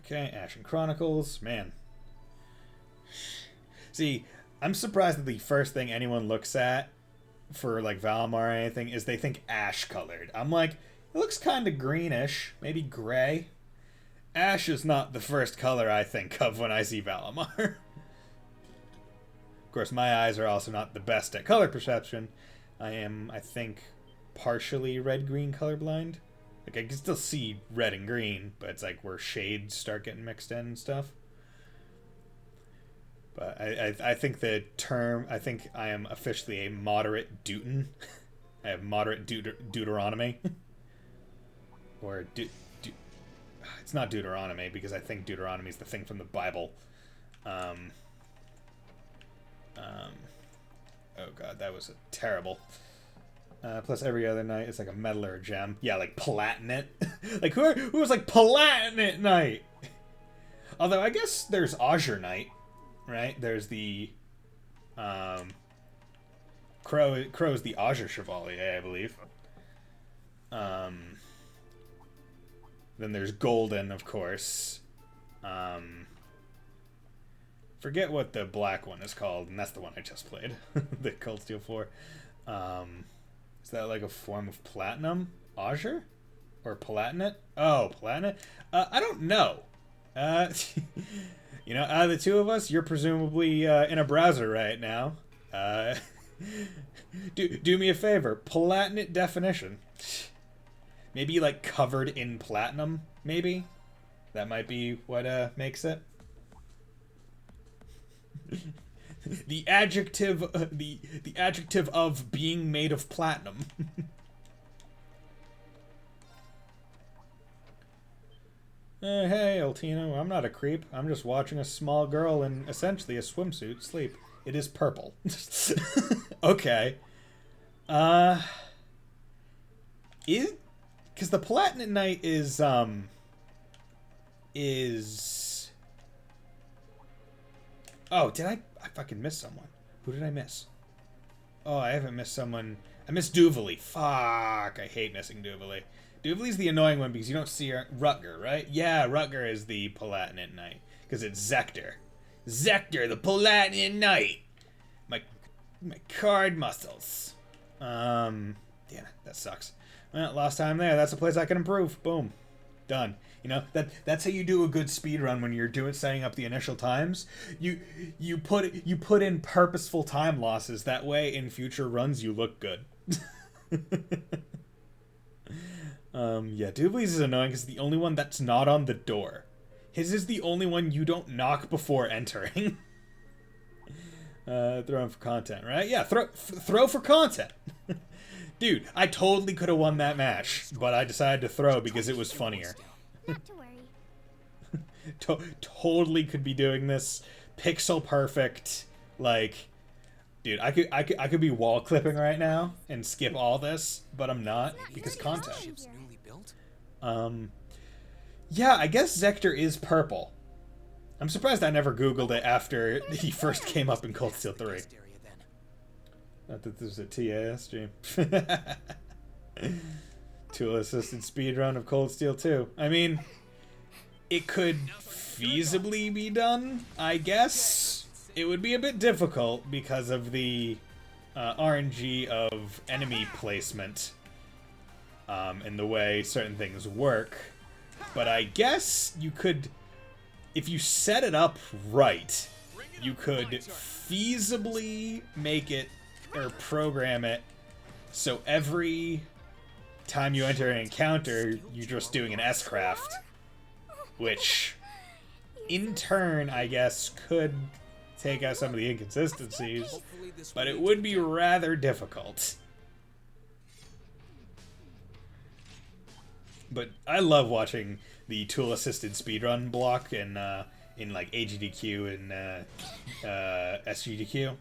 Okay, Ashen Chronicles. Man. See, I'm surprised that the first thing anyone looks at for, like, Valimar or anything is they think ash-colored. I'm like, it looks kind of greenish, maybe gray. Ash is not the first color I think of when I see Valimar. Of course, my eyes are also not the best at color perception. I am, I think, partially red-green colorblind. Like, I can still see red and green, but it's like where shades start getting mixed in and stuff. But I think the term, I think I am officially a moderate Deuton. I have moderate Deuteronomy. Or, it's not Deuteronomy, because I think Deuteronomy is the thing from the Bible. Oh god, that was a terrible... Plus every other night it's like a medal or a gem. Yeah, like Platinate. Like who was like Platinate Knight? Although I guess there's Azure Knight, right? There's the Crow's the Azure Chevalier, I believe. Then there's Golden, of course. Forget what the black one is called, and that's the one I just played. The Cold Steel 4. Is that like a form of platinum? Azure? Or Platinate? Oh, Platinate? I don't know. You know, out of the two of us, you're presumably in a browser right now. Do me a favor. Platinate definition. Maybe like covered in platinum, maybe? That might be what makes it. The adjective the adjective of being made of platinum. Hey, Altino, I'm not a creep. I'm just watching a small girl in essentially a swimsuit sleep. It is purple. Okay. Because the Platinum Knight is oh, did I fucking miss someone? Who did I miss? Oh, I haven't missed someone. I missed Duvalie. Fuck, I hate missing Duvalie. Duvalie's the annoying one because you don't see her. Rutger, right? Yeah, Rutger is the Palatinate Knight. Because it's Zector. Zector, the Palatinate Knight! My card muscles. Damn it, that sucks. Well, lost time there. That's a place I can improve. Boom. Done. You know, that's how you do a good speed run when you're setting up the initial times. You put in purposeful time losses. That way, in future runs, you look good. Yeah, Duvalie's is annoying because the only one that's not on the door. His is the only one you don't knock before entering. Throwing for content, right? Yeah, throw for content. Dude, I totally could have won that match, but I decided to throw because it was funnier. Not to worry. Totally could be doing this pixel perfect, like, dude, I could be wall clipping right now and skip all this, but I'm not because content. Ship's newly built? Yeah, I guess Zector is purple. I'm surprised I never Googled it after he first came up in Cold Steel 3. Area then. Not that this is a TAS stream. Tool-assisted speedrun of Cold Steel 2. I mean, it could feasibly be done, I guess. It would be a bit difficult because of the RNG of enemy placement and the way certain things work. But I guess you could, if you set it up right, you could feasibly make it or program it so every time you enter an encounter, you're just doing an S-craft, which in turn, I guess, could take out some of the inconsistencies, but it would be rather difficult. But I love watching the tool-assisted speedrun block in like AGDQ and SGDQ.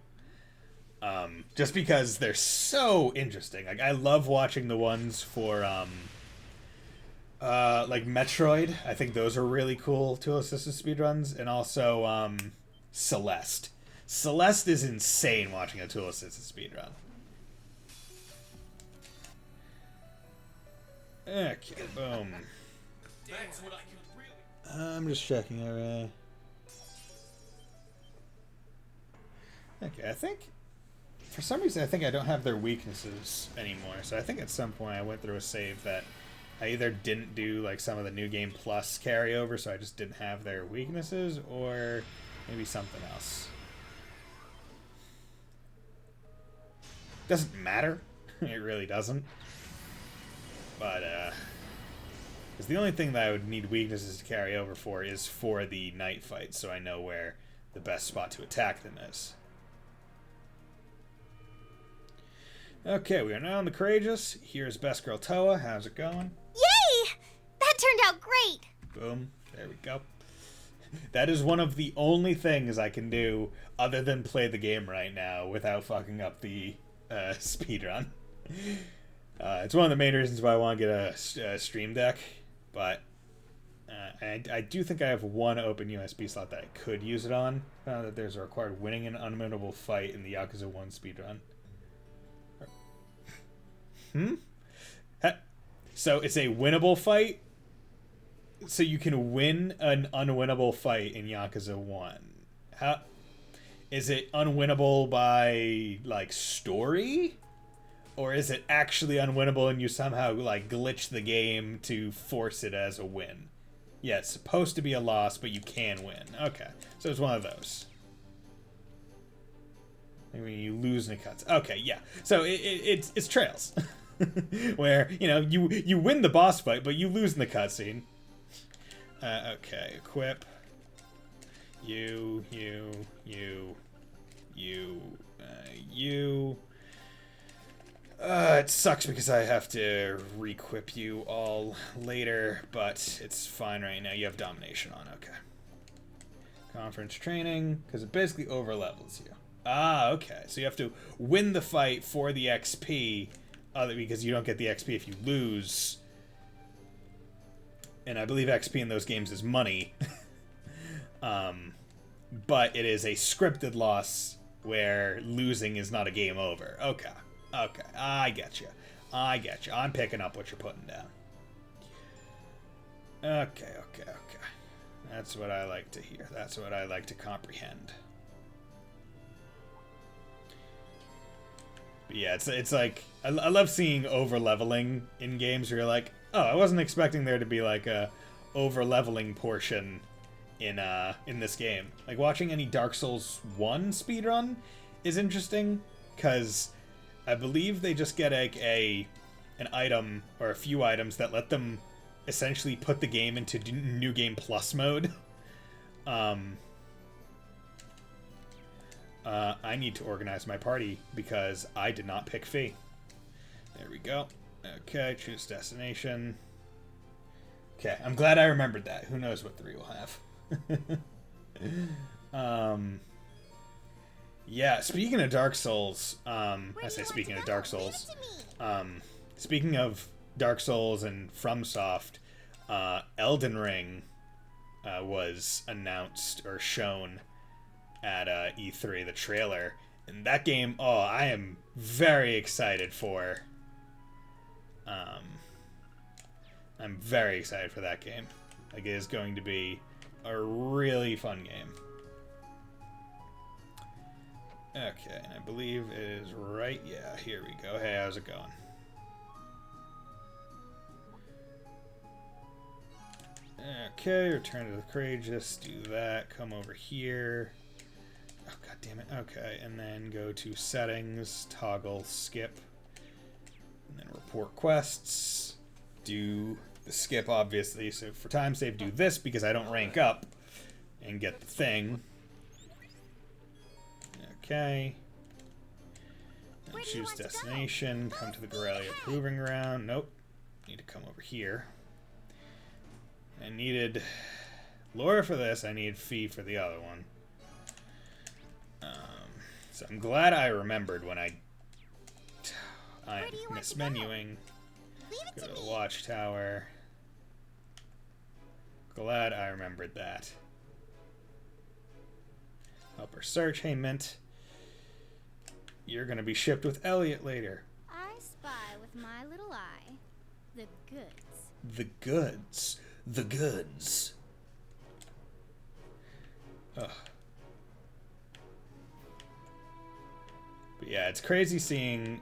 Just because they're so interesting. Like, I love watching the ones for like Metroid. I think those are really cool tool-assisted speedruns, and also Celeste. Celeste is insane watching a tool-assisted speedrun. Okay, boom. I'm just checking our okay, I think for some reason I think I don't have their weaknesses anymore. So I think at some point I went through a save that I either didn't do like some of the New Game Plus carryover, so I just didn't have their weaknesses, or maybe something else. Doesn't matter. It really doesn't. But, because the only thing that I would need weaknesses to carry over for is for the night fight, so I know where the best spot to attack them is. Okay, we are now in the Courageous. Here's Best Girl Toa. How's it going? Yay! That turned out great. Boom. There we go. That is one of the only things I can do other than play the game right now without fucking up the speedrun. It's one of the main reasons why I want to get a Stream Deck, but I do think I have one open USB slot that I could use it on. Found that there's a required winning an unwinnable fight in the Yakuza 1 speedrun. So it's a winnable fight? So you can win an unwinnable fight in Yakuza 1. How is it unwinnable by like story? Or is it actually unwinnable and you somehow like glitch the game to force it as a win? Yeah, it's supposed to be a loss, but you can win. Okay, so it's one of those. Maybe you lose in the cuts. Okay, yeah. So it's Trails, where you win the boss fight, but you lose in the cutscene. Okay, equip. You. It sucks because I have to re-equip you all later, but it's fine right now. You have domination on, okay. Conference training, because it basically overlevels you. Ah, okay. So you have to win the fight for the XP, because you don't get the XP if you lose. And I believe XP in those games is money. But it is a scripted loss where losing is not a game over. Okay. Okay, I get you. I'm picking up what you're putting down. Okay. That's what I like to hear. That's what I like to comprehend. But yeah, it's like I love seeing over leveling in games where you're like, oh, I wasn't expecting there to be like a over leveling portion in this game. Like watching any Dark Souls 1 speedrun is interesting because I believe they just get an item or a few items that let them essentially put the game into New Game Plus mode. I need to organize my party because I did not pick Fee. There we go. Okay, choose destination. Okay, I'm glad I remembered that. Who knows what 3 will have. Yeah, speaking of Dark Souls, I say speaking of Dark Souls, speaking of Dark Souls and FromSoft, Elden Ring was announced or shown at E3, the trailer, and that game, oh, I am very excited for. I'm very excited for that game. Like, it is going to be a really fun game. Okay, and I believe it is right. Yeah, here we go. Hey, how's it going? Okay, return to the Courageous. Do that. Come over here. Oh, god damn it. Okay, and then go to Settings, toggle Skip, and then Report Quests. Do the skip, obviously. So for time save, do this because I don't rank up and get the thing. Okay. And choose destination. Come to the Gorelia Proving Ground. Nope. Need to come over here. I needed Laura for this. I need Fee for the other one. So I'm glad I remembered when I'm mismenuing. Go to the Watchtower. Glad I remembered that. Help her search. Hey, Mint. You're gonna be shipped with Elliot later. I spy with my little eye the goods. The goods. The goods. Ugh. But yeah, it's crazy seeing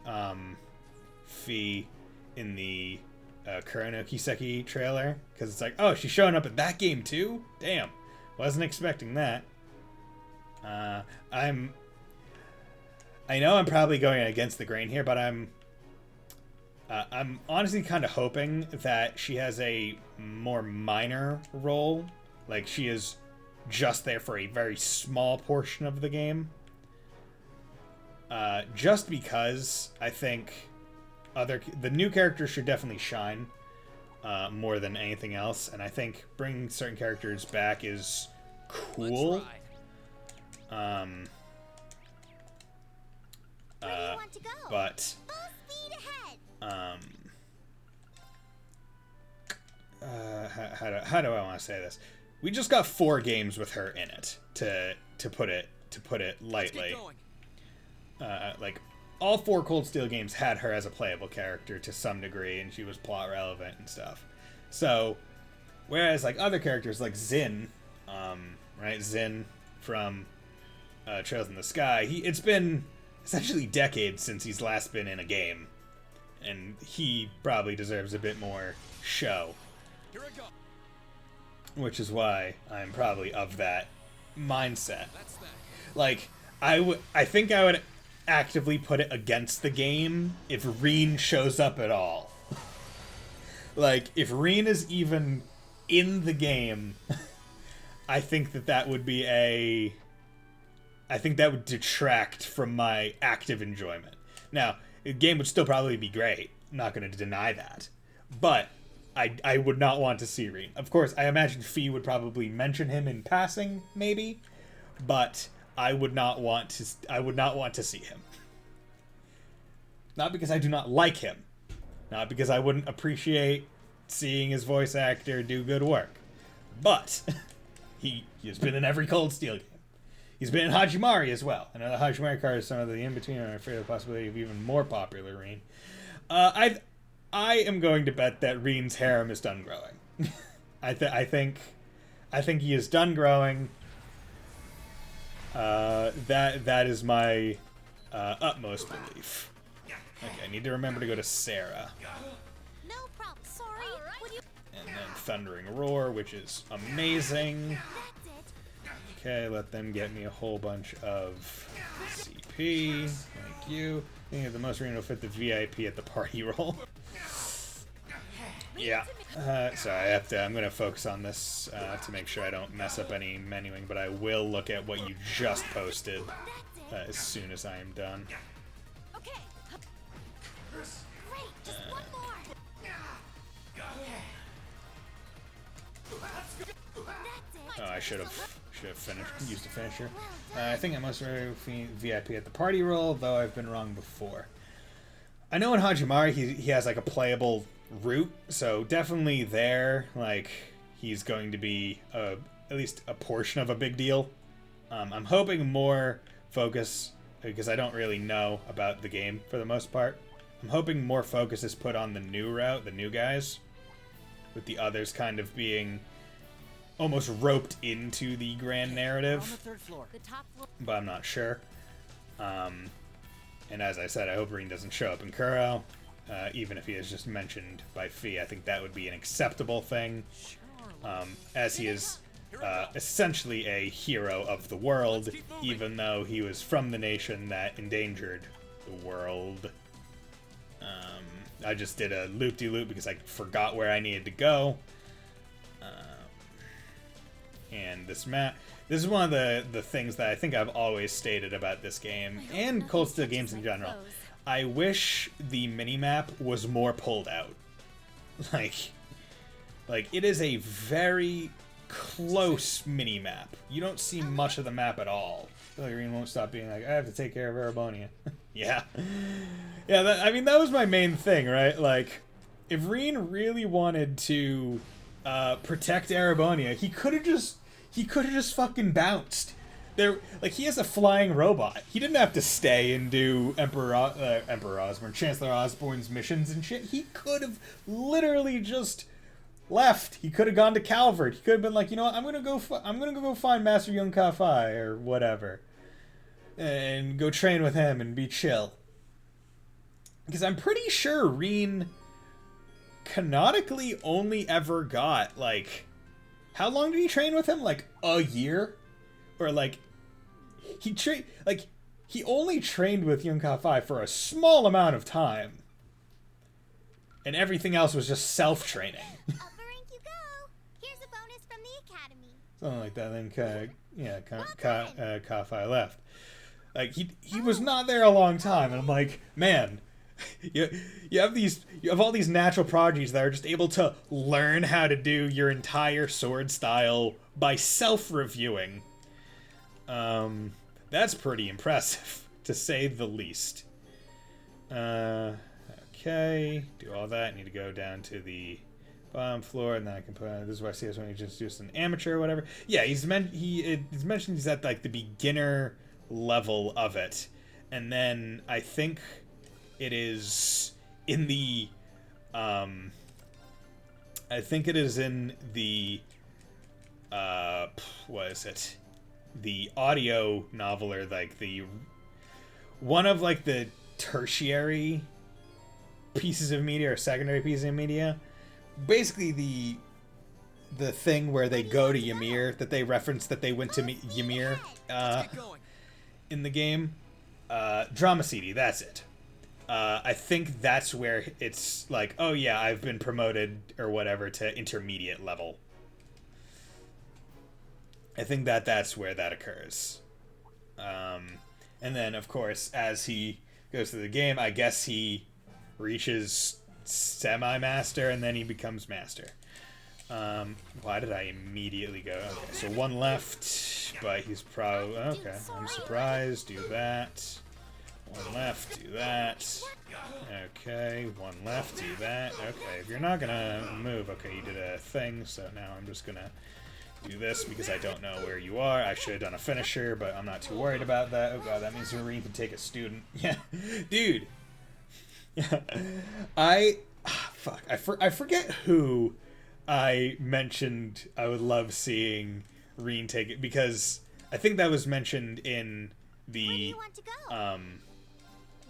Fee in the Kurano Kiseki trailer, because it's like, oh, she's showing up at that game too? Damn. Wasn't expecting that. I know I'm probably going against the grain here, but I'm honestly kind of hoping that she has a more minor role. Like, she is just there for a very small portion of the game. Just because I think the new characters should definitely shine more than anything else, and I think bringing certain characters back is cool. Where do you want to go? But Full speed ahead. How do I want to say this? We just got 4 games with her in it, to put it lightly. Like, all 4 Cold Steel games had her as a playable character to some degree, and she was plot relevant and stuff. So, whereas like other characters like Zin, right, Zin from Trails in the Sky, it's been essentially decades since he's last been in a game, and he probably deserves a bit more show. Here I go. Which is why I'm probably of that mindset. That's that. Like, I think I would actively put it against the game if Reen shows up at all. Like, if Reen is even in the game, I think that would be I think that would detract from my active enjoyment. Now, the game would still probably be great. I'm not going to deny that. But I would not want to see Reen. Of course, I imagine Fee would probably mention him in passing, maybe, but I would not want to see him. Not because I do not like him, not because I wouldn't appreciate seeing his voice actor do good work, but he has been in every Cold Steel game. He's been in Hajimari as well. I know the Hajimari card is some of the in-between, and I fear the possibility of even more popular Reen. I am going to bet that Reen's harem is done growing. I think he is done growing. That is my utmost belief. Okay, I need to remember to go to Sarah. No problem. Sorry. Would you... And then Thundering Roar, which is amazing. That's it. Okay, let them get me a whole bunch of CP. Thank you. I think the most Reen will fit the VIP at the party roll. Yeah. Sorry, I'm going to focus on this to make sure I don't mess up any menuing, but I will look at what you just posted as soon as I am done. Okay. Great. Just one more. That's it. Oh, I should have finished. Used a finisher. I think I must have VIP at the party roll, though I've been wrong before. I know in Hajimari he has like a playable route, so definitely there, like, he's going to be at least a portion of a big deal. I'm hoping more focus, because I don't really know about the game for the most part. I'm hoping more focus is put on the new route, the new guys, with the others kind of being almost roped into the grand narrative. On the 3rd floor. The top floor. But I'm not sure. And as I said, I hope Reen doesn't show up in Kuro. Even if he is just mentioned by Fee, I think that would be an acceptable thing. As he is essentially a hero of the world, even though he was from the nation that endangered the world. I just did a loop-de-loop because I forgot where I needed to go. And this map, this is one of the things that I think I've always stated about this game, and Cold Steel games in general. I wish the minimap was more pulled out. Like it is a very close minimap. You don't see much of the map at all. I feel like Reen won't stop being like, I have to take care of Erebonia. Yeah. Yeah, that was my main thing, right? Like, if Reen really wanted to protect Erebonia, he could have just fucking bounced. He has a flying robot. He didn't have to stay and do Chancellor Osborne's missions and shit. He could have literally just left. He could have gone to Calvert. He could have been like, you know what, I'm gonna go find Master Yun Ka-Fai or whatever, and go train with him and be chill. Because I'm pretty sure Reen canonically only ever got, like, how long did he train with him? Like a year? Or like he only trained with Yun Ka-Fai for a small amount of time. And everything else was just self-training. Up a rank you go. Here's a bonus from the academy. Something like that. Then Ka-Fai left. Like he was not there a long time, and I'm like, man, you have all these natural prodigies that are just able to learn how to do your entire sword style by self-reviewing. That's pretty impressive, to say the least. Okay, Okay, do all that. Need to go down to the bottom floor, and then I can put. This is where I see this when he's just an amateur or whatever. Yeah, he's mentioned he's at like the beginner level of it, and then I think it is in the I think it is in the what is it? The audio novel, or like the one of like the tertiary pieces of media or secondary pieces of media. Basically the thing where they go to Ymir, that they reference that they went to Ymir in the game. Drama CD, that's it. I think that's where it's like, oh yeah, I've been promoted or whatever to intermediate level. I think that's where that occurs. And then, of course, as he goes through the game, I guess he reaches semi-master, and then he becomes master. Why did I immediately go? Okay, so one left, but he's probably... Okay, I'm surprised. Do that. One left, do that. Okay, one left, do that. Okay, if you're not gonna move... Okay, you did a thing, so now I'm just gonna do this because I don't know where you are. I should have done a finisher, but I'm not too worried about that. Oh god, that means Marine can take a student. Yeah, dude. Yeah, fuck. I forget who I mentioned I would love seeing Reen take it, because I think that was mentioned in the Where do you want to go?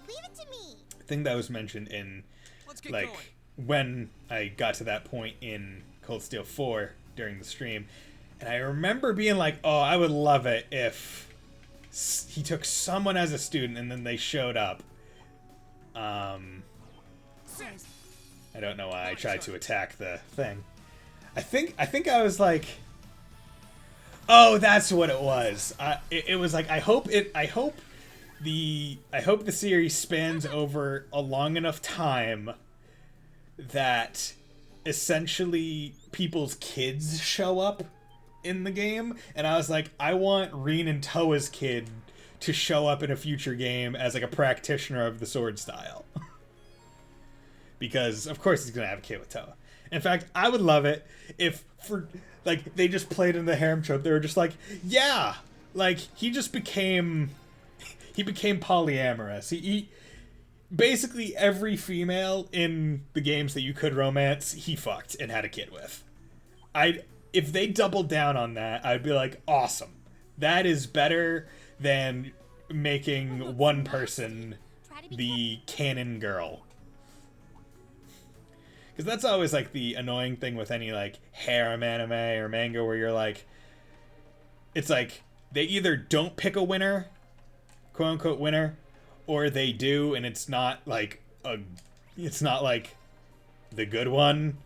Leave it to me. I think that was mentioned in like going. when I got to that point in Cold Steel 4 during the stream, and I remember being like, oh, I would love it if he took someone as a student and then they showed up. I don't know why I tried to attack the thing. I think I was like, oh, that's what it was. It was like, I hope the series spans over a long enough time that essentially people's kids show up in the game, and I was like, I want Reen and Toa's kid to show up in a future game as like a practitioner of the sword style. Because of course he's gonna have a kid with Toa. In fact, I would love it if for like they just played in the harem trope. They were just like, yeah, like he became polyamorous. He basically every female in the games that you could romance, he fucked and had a kid with. If they doubled down on that, I'd be like, awesome. That is better than making one person the canon girl. Because that's always like the annoying thing with any like harem anime or manga, where you're like, it's like they either don't pick a winner, quote unquote winner, or they do and it's not like the good one.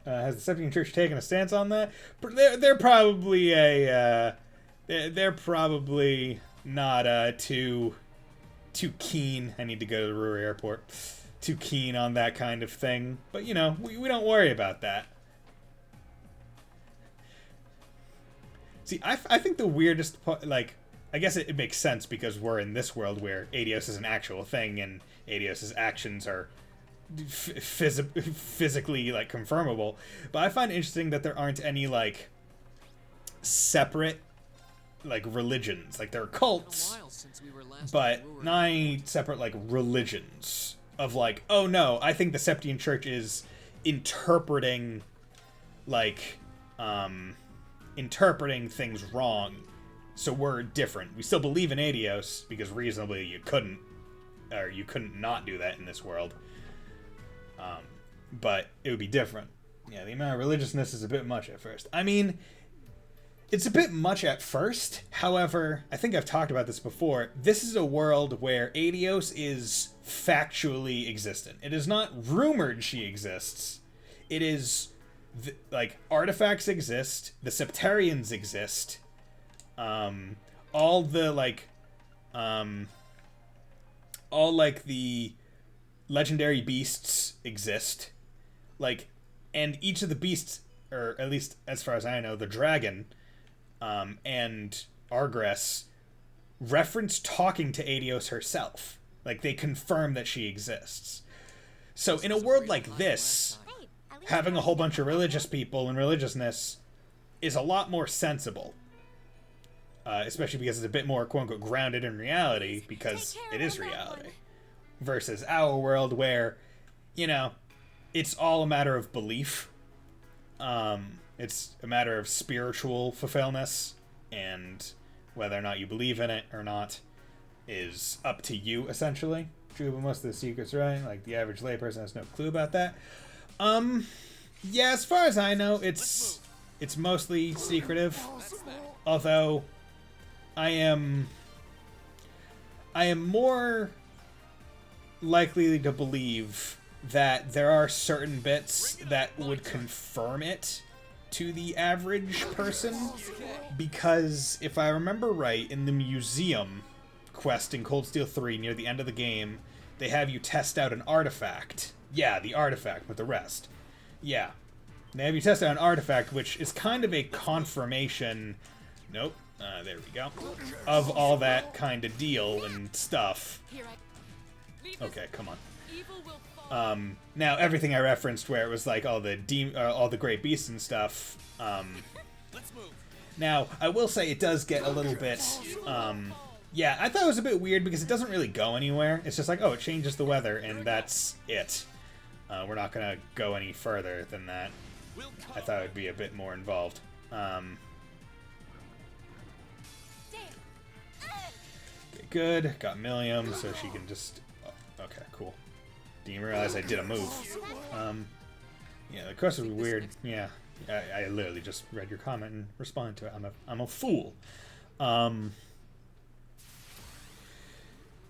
Has the Septian Church taken a stance on that? They're probably they're probably not too keen. I need to go to the Ruri Airport. Too keen on that kind of thing, but you know, we don't worry about that. See, I think the weirdest part, like, I guess it makes sense because we're in this world where Adios is an actual thing and Adios's actions are physically like confirmable. But I find it interesting that there aren't any like separate like religions. Like there are cults, but not any separate like religions of like, oh no, I think the Septian Church is interpreting like interpreting things wrong, so we're different. We still believe in Adios because reasonably you couldn't not do that in this world. But it would be different. Yeah, the amount of religiousness is a bit much at first. I mean, it's a bit much at first. However, I think I've talked about this before. This is a world where Adios is factually existent. It is not rumored she exists. It is, like, artifacts exist. The Septarians exist. All the legendary beasts exist. Like, and each of the beasts, or at least as far as I know, the dragon, and Argress reference talking to Adios herself. Like, they confirm that she exists. So in a world like this, having a whole bunch of religious people and religiousness is a lot more sensible. Especially because it's a bit more, quote-unquote, grounded in reality, because it is reality. Versus our world where, you know, it's all a matter of belief. It's a matter of spiritual fulfillment, and whether or not you believe in it or not is up to you, essentially. True, but most of the secrets, right? Like, the average layperson has no clue about that. Yeah, as far as I know, it's mostly secretive. Although, I am more likely to believe that there are certain bits that would confirm it to the average person, because if I remember right, in the museum quest in Cold Steel 3 near the end of the game, they have you test out an artifact. Yeah, the artifact with the rest. Yeah. They have you test out an artifact, which is kind of a confirmation... Nope. There we go. Of all that kind of deal and stuff. Okay, come on. Now everything I referenced where it was like all the great beasts and stuff, now, I will say it does get a little bit, yeah, I thought it was a bit weird because it doesn't really go anywhere. It's just like, oh, it changes the weather, and that's it. We're not gonna go any further than that. I thought it would be a bit more involved. Okay, good. Got Milliam, so she can just... Oh, okay, cool. Didn't even realize I did a move. Yeah, the questions were weird. Yeah, I literally just read your comment and responded to it. I'm a fool.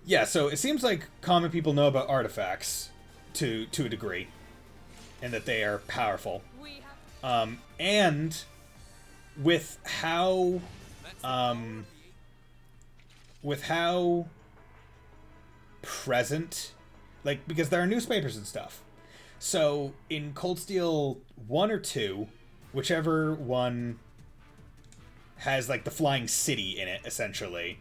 Yeah, so it seems like common people know about artifacts to a degree, and that they are powerful. And with how present, like, because there are newspapers and stuff. So in Cold Steel 1 or 2, whichever one has like the flying city in it, essentially,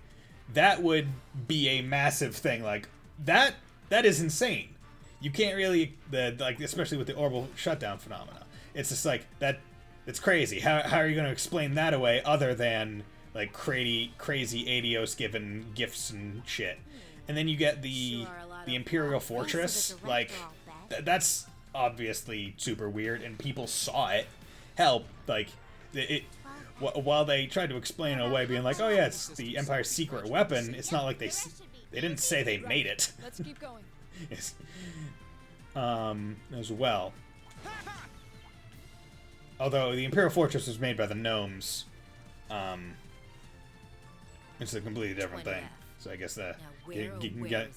that would be a massive thing. Like that is insane. You can't really like, especially with the orbital shutdown phenomena. It's just like that. It's crazy. How are you going to explain that away other than like crazy Adios given gifts and shit? And then you get the Imperial Fortress. Like that's obviously super weird, and people saw it. Hell, like while they tried to explain it away, being like, "Oh yeah, it's the Empire's secret weapon." It's not like they didn't say they made it. Let's keep going. Yes. As well. Although the Imperial Fortress was made by the gnomes, it's a completely different thing. So I guess you can get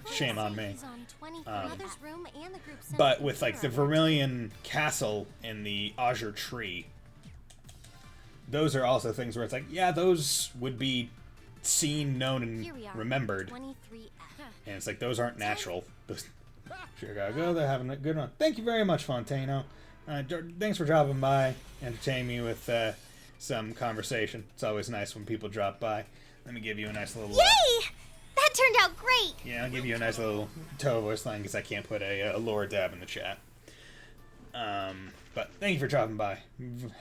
shame on me. But with like the Vermilion Castle and the Azure Tree, those are also things where it's like, yeah, those would be seen, known, and remembered. And it's like, those aren't natural. Sure gotta go, they're having a good one. Thank you very much, Fontano. Thanks for dropping by, entertaining me with some conversation. It's always nice when people drop by. Let me give you a nice little... Yay! That turned out great! Yeah, I'll give you a nice little toe voice line because I can't put a lore dab in the chat. But thank you for dropping by.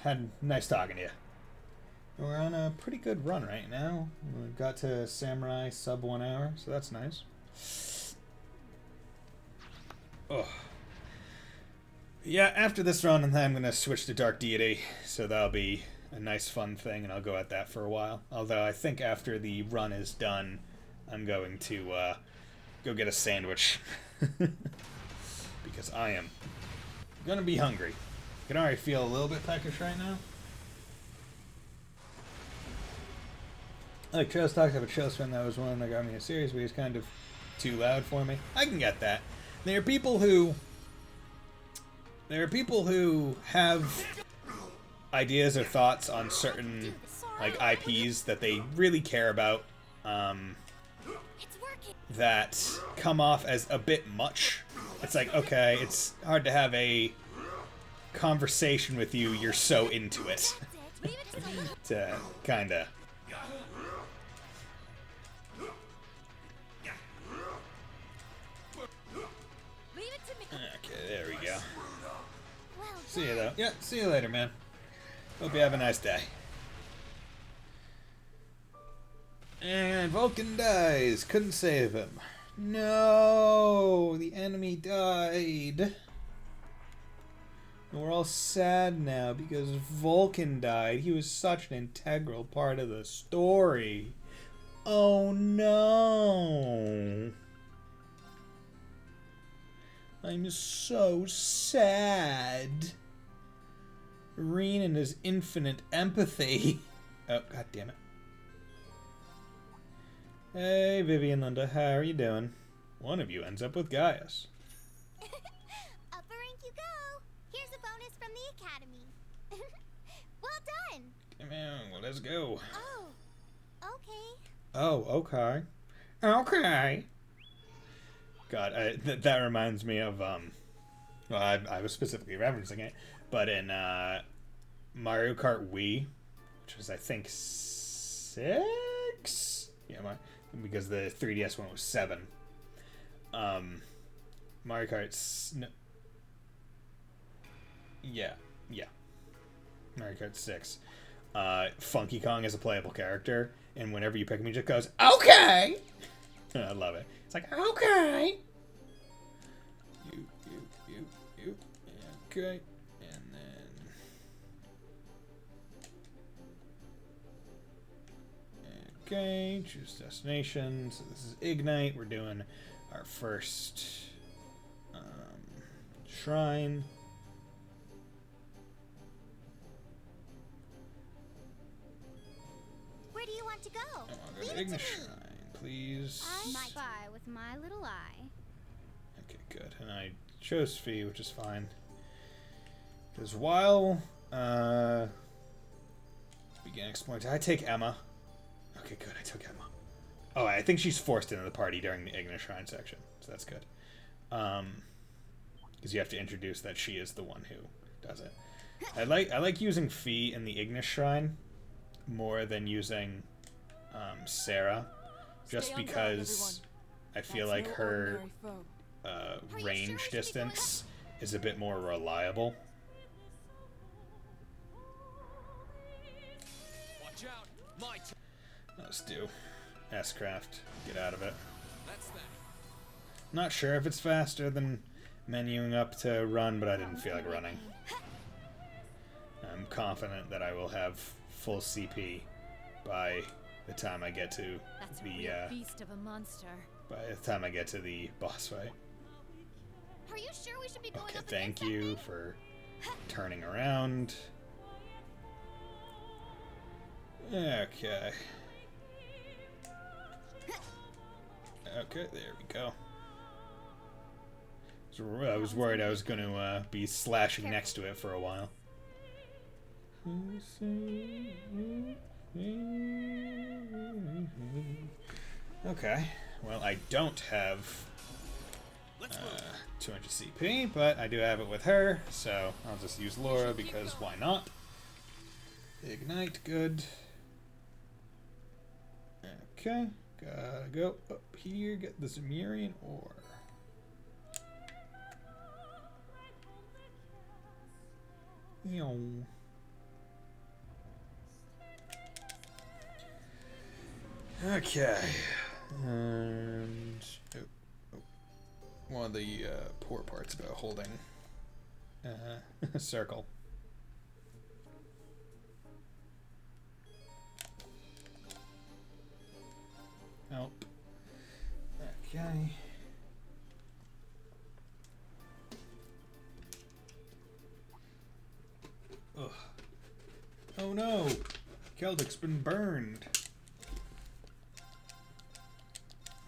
Had nice talking to you. We're on a pretty good run right now. We got to Samurai sub 1 hour, so that's nice. Oh. Yeah, after this run, I'm going to switch to Dark Deity, so that'll be a nice fun thing, and I'll go at that for a while. Although I think after the run is done, I'm going to go get a sandwich. Because I am going to be hungry. I can already feel a little bit peckish right now. Like Trails talks about Trails friend, that was one that got me a series, but he's kind of too loud for me. I can get that. There are people who have ideas or thoughts on certain like IPs that they really care about, that come off as a bit much. It's like, okay, it's hard to have a conversation with you, you're so into it. To kinda... Leave it to me. See you, though. Yeah, see you later, man. Hope you have a nice day. And Vulcan dies. Couldn't save him. No! The enemy died. And we're all sad now because Vulcan died. He was such an integral part of the story. Oh no! I'm so sad. Reen and his infinite empathy. Oh, god damn it. Hey, Vivian, Linda, how are you doing? One of you ends up with Gaius. Up a rank you go. Here's a bonus from the academy. Well done. Come on, well, let's go. Oh, okay. Oh, okay. Okay. God, that reminds me of, well, I was specifically referencing it, but in Mario Kart Wii, which was, I think, 6? Yeah, because the 3DS one was 7. Mario Kart... No, yeah. Mario Kart 6. Funky Kong is a playable character, and whenever you pick him, he just goes, okay! I love it. It's like, okay! You. Okay. And then... Okay, choose destination. So this is Ignite. We're doing our first shrine. Where do you want to go? I want to go Leave to it Ignis me. Shrine, please. I might spy with my little eye. Okay, good. And I chose Fee, which is fine. Because while begin exploring, did I take Emma? Okay, good. I took Emma. Oh, I think she's forced into the party during the Ignis Shrine section, so that's good. Because you have to introduce that she is the one who does it. I like using Fee in the Ignis Shrine more than using Sarah, just because I feel like her range distance is a bit more reliable. Watch out. My turn. Let's do S-Craft. Get out of it. That's that. Not sure if it's faster than menuing up to run, but I didn't feel like running. I'm confident that I will have full CP by the time I get to That's the a real beast of a monster. by the time I get to the boss fight. Are you sure we should be going Okay, up thank against that you thing? for turning around. Okay. Okay, there we go. So I was worried I was going to be slashing next to it for a while. Okay, well, I don't have 200 CP, but I do have it with her, so I'll just use Laura because why not? Ignite, good. Okay, gotta go up here, get the Zemurian ore. Yo. Okay, and one of the poor parts about holding a circle. Nope. Okay. Ugh. Oh no! Keldrick's been burned.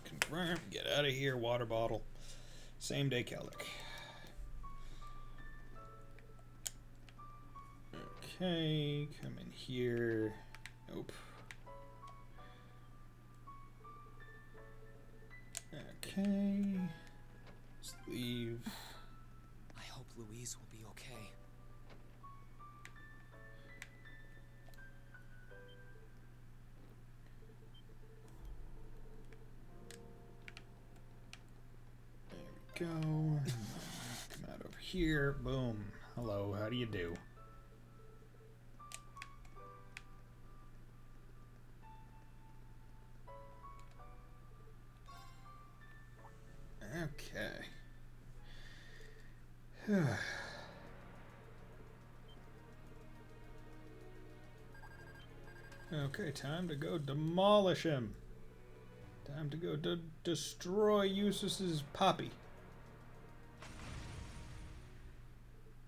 Confirm. Get out of here, water bottle. Same day, Keldrick. Okay, come in here. Nope. Okay. Let's leave. I hope Louise will be okay. There we go. Come out over here. Boom. Hello, how do you do? Okay. Okay, time to go demolish him. Time to go destroy Eustace's poppy.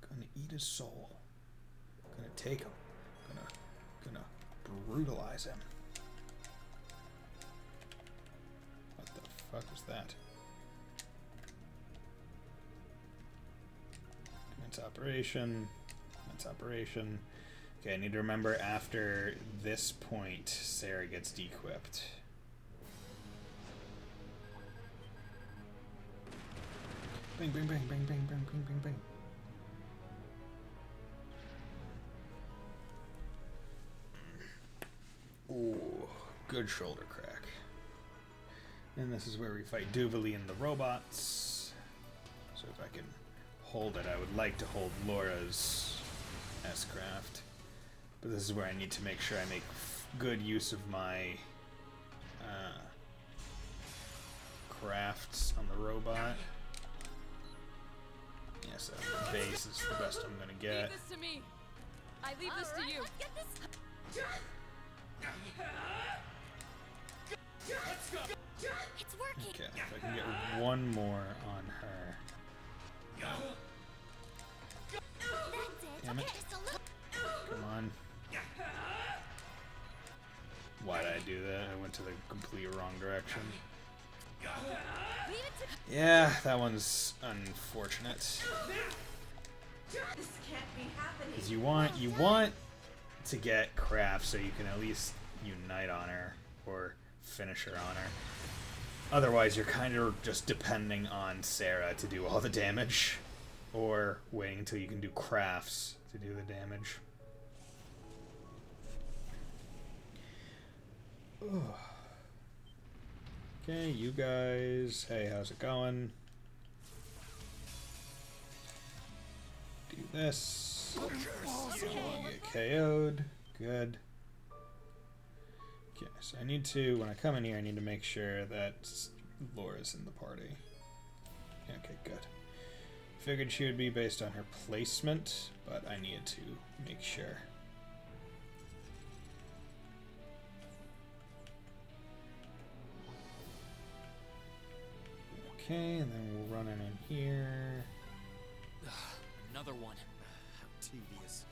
Gonna eat his soul. Gonna take him. Gonna brutalize him. What the fuck was that? Commence operation. Commence operation. Okay, I need to remember after this point, Sarah gets dequipped. Bang, bang, bang, bang, bang, bang, bang, bang, bang. Ooh, good shoulder crack. And this is where we fight Duvali and the robots. So if I can hold it, I would like to hold Laura's S-Craft. But this is where I need to make sure I make good use of my crafts on the robot. Yeah, so base is the best I'm gonna get. Leave this to me. I leave this to you. Let's get this. It's working. Okay, if I can get one more on her. That's it. Damn it. Okay, just a little. Come on. Why did I do that? I went to the complete wrong direction. Leave it to. Yeah, that one's unfortunate. This can't be happening. Because you want to get craft so you can at least unite on her or finish her on her. Otherwise, you're kind of just depending on Sarah to do all the damage, or waiting until you can do crafts to do the damage. Ugh. Okay, you guys. Hey, how's it going? Do this. Get KO'd. Good. Okay, so I need to, when I come in here, I need to make sure that Laura's in the party. Okay, good. Figured she would be based on her placement, but I needed to make sure. Okay, and then we'll run in here. Another one. How tedious.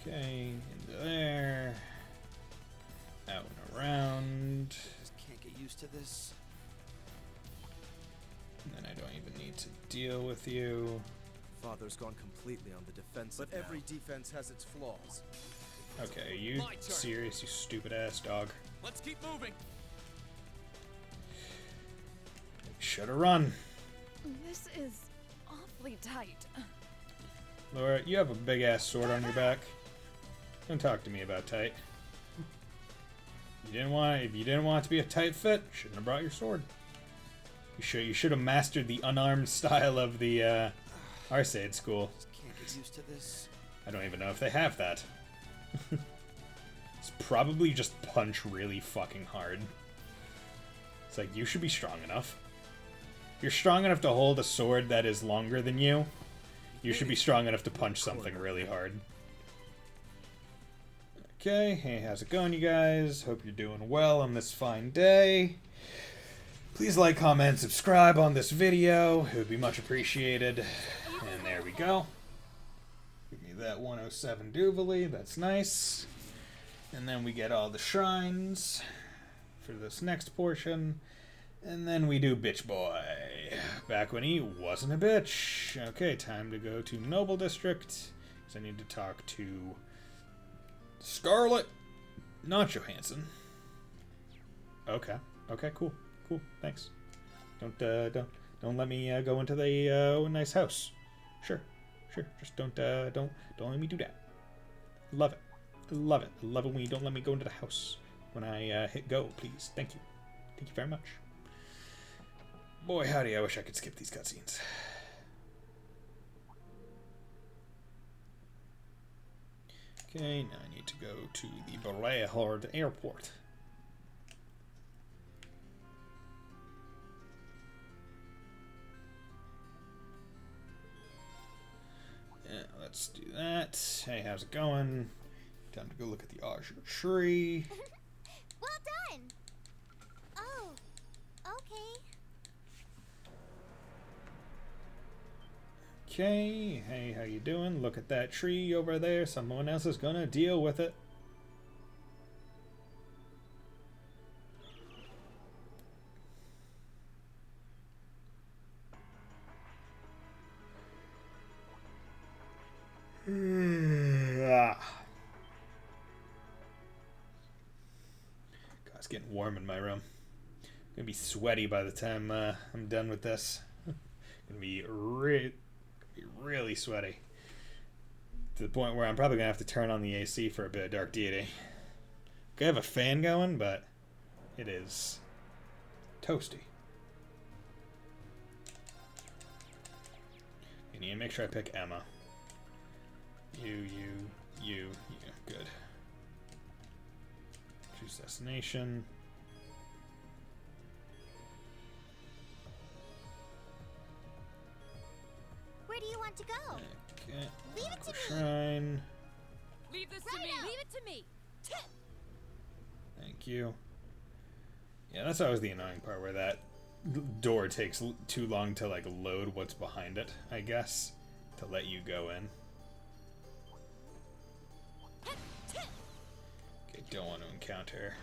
Okay, into there. Out and around. Just can't get used to this. And then I don't even need to deal with you. Father's gone completely on the defensive. But every defense has its flaws. Okay, are you My turn. serious, you stupid ass dog? Let's keep moving. Shoulda run. This is awfully tight. Laura, you have a big ass sword on your back. Don't talk to me about tight. If you didn't want it to be a tight fit, shouldn't have brought your sword. You should have mastered the unarmed style of the Arcade school. Just can't get used to this. I don't even know if they have that. It's probably just punch really fucking hard. It's like, you should be strong enough. If you're strong enough to hold a sword that is longer than you, you should be strong enough to punch something really hard. Okay, hey, how's it going, you guys? Hope you're doing well on this fine day. Please like, comment, subscribe on this video. It would be much appreciated. And there we go. Give me that 107 Duvali. That's nice. And then we get all the shrines for this next portion. And then we do Bitch Boy. Back when he wasn't a bitch. Okay, time to go to Noble District. Because I need to talk to Scarlet, not Johansson. Okay. Okay, cool. Cool. Thanks. Don't let me go into the nice house. Sure. Just don't let me do that. Love it. Love it. Love it when you don't let me go into the house when I hit go, please. Thank you. Thank you very much. Boy, howdy, I wish I could skip these cutscenes. Okay, now I need to go to the Berehard Airport. Yeah, let's do that. Hey, how's it going? Time to go look at the Azure Tree. Well done! Oh, okay. Okay, hey, how you doing? Look at that tree over there. Someone else is gonna deal with it. God, it's getting warm in my room. I'm gonna be sweaty by the time I'm done with this. Gonna be really sweaty. To the point where I'm probably gonna have to turn on the AC for a bit of Dark Deity. I have a fan going, but it is toasty. I need to make sure I pick Emma. You. Good. Choose destination. Where do you want to go? Okay. Leave it to me. Shrine. Leave this to me. Righto. Leave it to me. Thank you. Yeah, that's always the annoying part, where that door takes too long to like load what's behind it, I guess, to let you go in. Okay, don't want to encounter.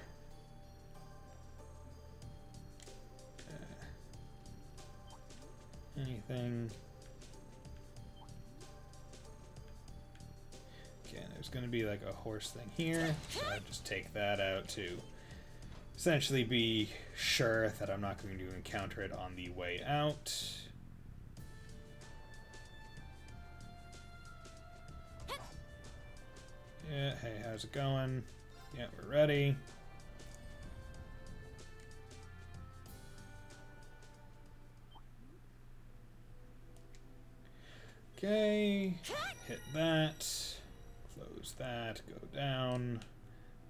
Anything. Okay, there's going to be like a horse thing here, so I just take that out to essentially be sure that I'm not going to encounter it on the way out. Yeah, hey, how's it going? Yeah, we're ready. Okay, hit that, close that, go down,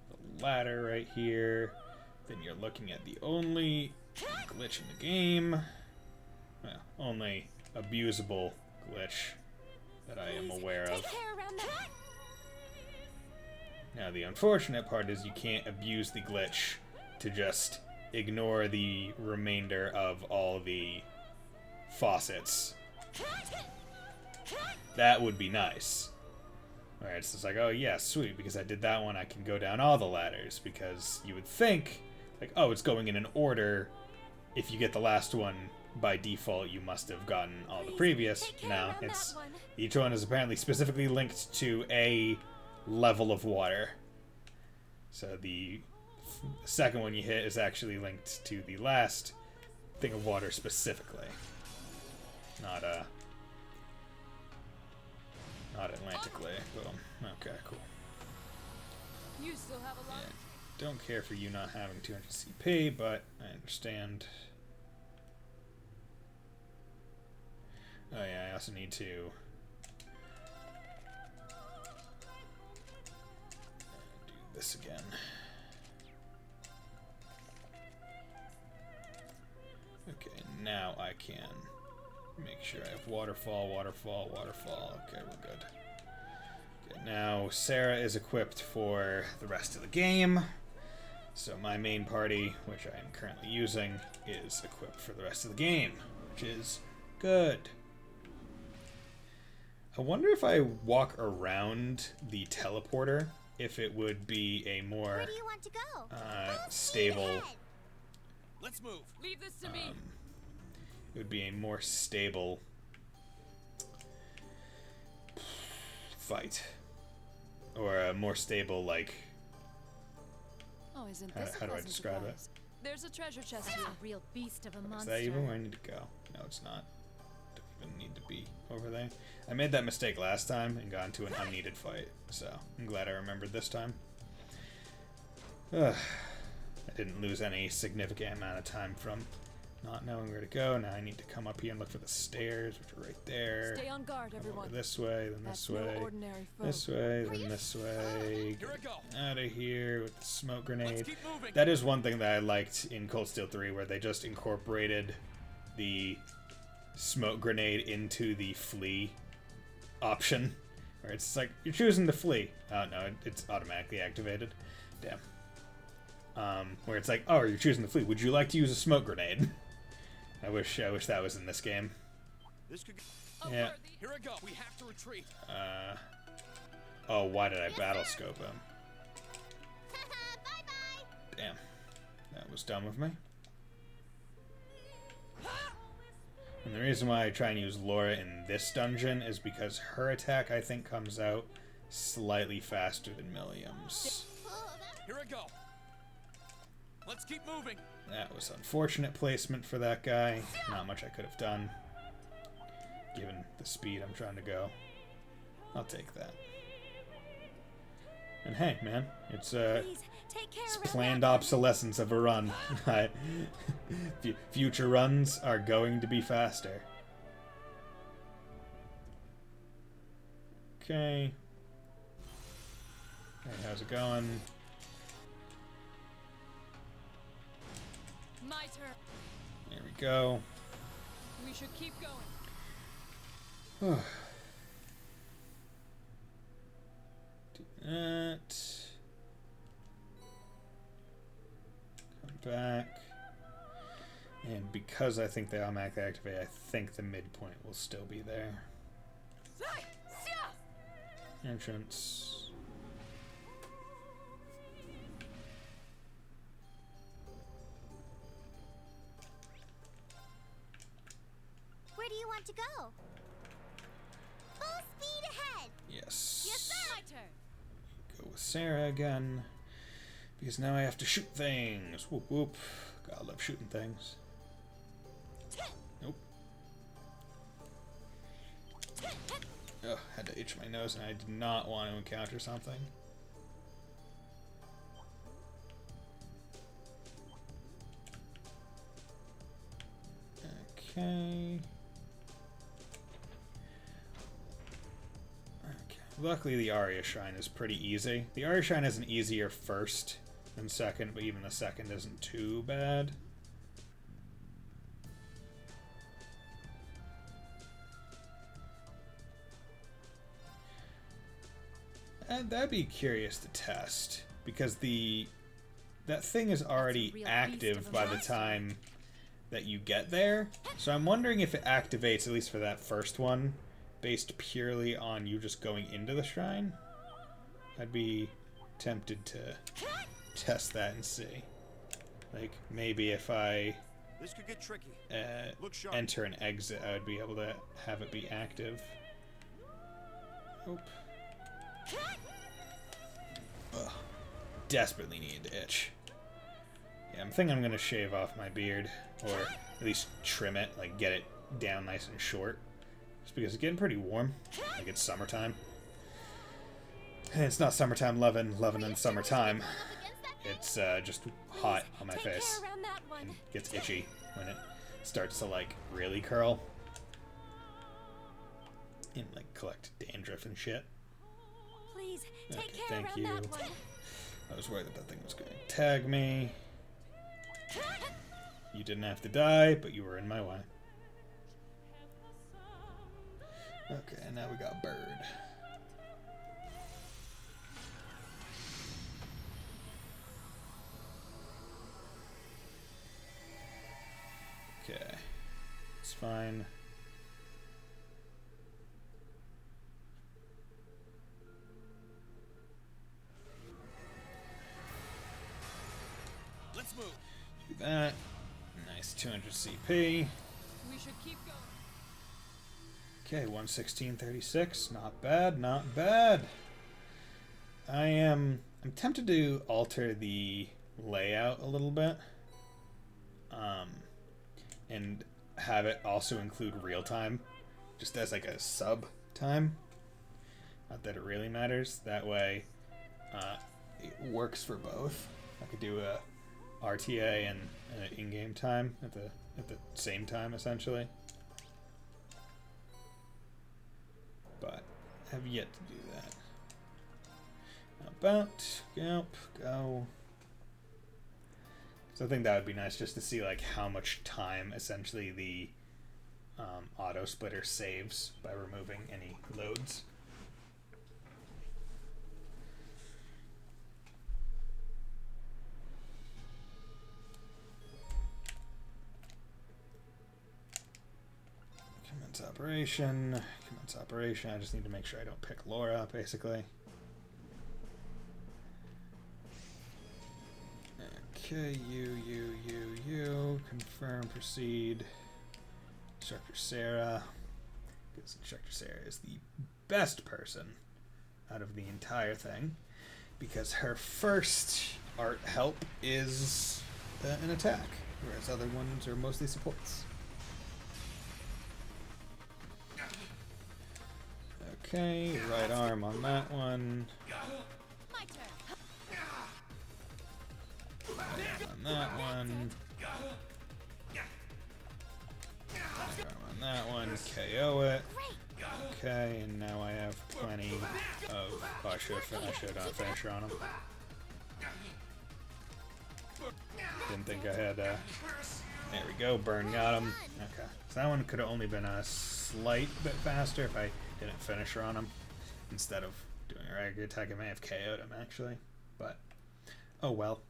the ladder right here, then you're looking at the only glitch in the game, well, only abusable glitch that I am aware of. Now the unfortunate part is you can't abuse the glitch to just ignore the remainder of all the faucets. That would be nice. Alright, so it's like, oh yeah, sweet, because I did that one, I can go down all the ladders, because you would think, like, oh, it's going in an order. If you get the last one, by default, you must have gotten all the previous. No, it's, each one is apparently specifically linked to a level of water. So the second one you hit is actually linked to the last thing of water specifically. Not Atlantically. Boom. Okay, cool. You still have a lot. Yeah, don't care for you not having 200 CP, but I understand. Oh yeah, I also need to do this again. Okay, now I can make sure I have waterfall. Okay, we're good. Okay, now Sarah is equipped for the rest of the game. So my main party, which I am currently using, is equipped for the rest of the game, which is good. I wonder if I walk around the teleporter, if it would be a more Where do you want to go? stable. Let's move. Leave this to me. It would be a more stable fight, or a more stable, like, Oh, isn't this how do I describe it? There's a treasure chest here. A real beast of a Is monster. that even where I need to go? No, it's not. Don't even need to be over there. I made that mistake last time and got into an unneeded fight, so I'm glad I remembered this time. I didn't lose any significant amount of time from not knowing where to go. Now I need to come up here and look for the stairs, which are right there. Stay on guard, Come everyone. over this way, then That's this no way. ordinary foe. This way, then this way. Here I go. Out of here with the smoke grenade. Let's keep moving. That is one thing that I liked in Cold Steel 3, where they just incorporated the smoke grenade into the flee option. Where it's like, you're choosing to flee. Oh no, it's automatically activated. Damn. Where it's like, oh, you're choosing to flee. Would you like to use a smoke grenade? I wish that was in this game. This could. Yeah. Here I go. We have to retreat. Oh, why did I battle scope him? Bye-bye. Damn. That was dumb of me. And the reason why I try and use Laura in this dungeon is because her attack, I think, comes out slightly faster than Milliam's. Here I go. Let's keep moving. That was unfortunate placement for that guy. Not much I could have done, given the speed I'm trying to go. I'll take that. And hey, man, it's Please, take care it's around planned that one. obsolescence of a run. Future runs are going to be faster. Okay. Hey, how's it going? My turn. There we go. We should keep going. Do that. Come back. And because I think they automatically activate, I think the midpoint will still be there. Entrance. Where do you want to go? Full speed ahead. Yes. Yes, sir. My turn. Go with Sarah again. Because now I have to shoot things. Whoop whoop. God, I love shooting things. Nope. Ugh, had to itch my nose and I did not want to encounter something. Okay. Luckily, the Arya Shrine is pretty easy. The Arya Shrine is an easier first than second, but even the second isn't too bad. And that'd be curious to test, because that thing is already real active beast of a by the monster. time that you get there. So I'm wondering if it activates, at least for that first one, based purely on you just going into the shrine. I'd be tempted to test that and see. Like, maybe if I This could get tricky. Look sharp. enter and exit, I would be able to have it be active. Oop. Ugh. Desperately need to itch. Yeah, I'm thinking I'm gonna shave off my beard, or at least trim it, like get it down nice and short. Just because it's getting pretty warm. Like it's summertime. And it's not summertime loving in summertime. It's just hot on my Take face. care around that one. And gets itchy when it starts to like really curl. And like collect dandruff and shit. Please, take Okay, care thank around you. that one. I was worried that that thing was going to tag me. You didn't have to die, but you were in my way. Okay, and now we got Bird. Okay, it's fine. Let's move. Do that. Nice 200 CP. We should keep going. Okay, 116.36. Not bad, not bad. I'm tempted to alter the layout a little bit. And have it also include real time, just as like a sub time. Not that it really matters. That way, it works for both. I could do a RTA and in-game time at the at the same time, essentially. But have yet to do that. About, yep, go. So I think that would be nice just to see like how much time essentially the auto splitter saves by removing any loads. Commence operation. Commence operation. I just need to make sure I don't pick Laura, basically. Okay, you. Confirm, proceed. Instructor Sarah. Because Instructor Sarah is the best person out of the entire thing. Because her first art help is an attack, whereas other ones are mostly supports. Okay, right arm on that one. My turn. On that one. On that one. KO it. Okay, and now I have plenty of. Oh, I should finish her on him. Didn't think I had. There we go. Burn got him. Okay, so that one could have only been a slight bit faster if I didn't finish her on him. Instead of doing a regular attack, I may have KO'd him actually. But oh well.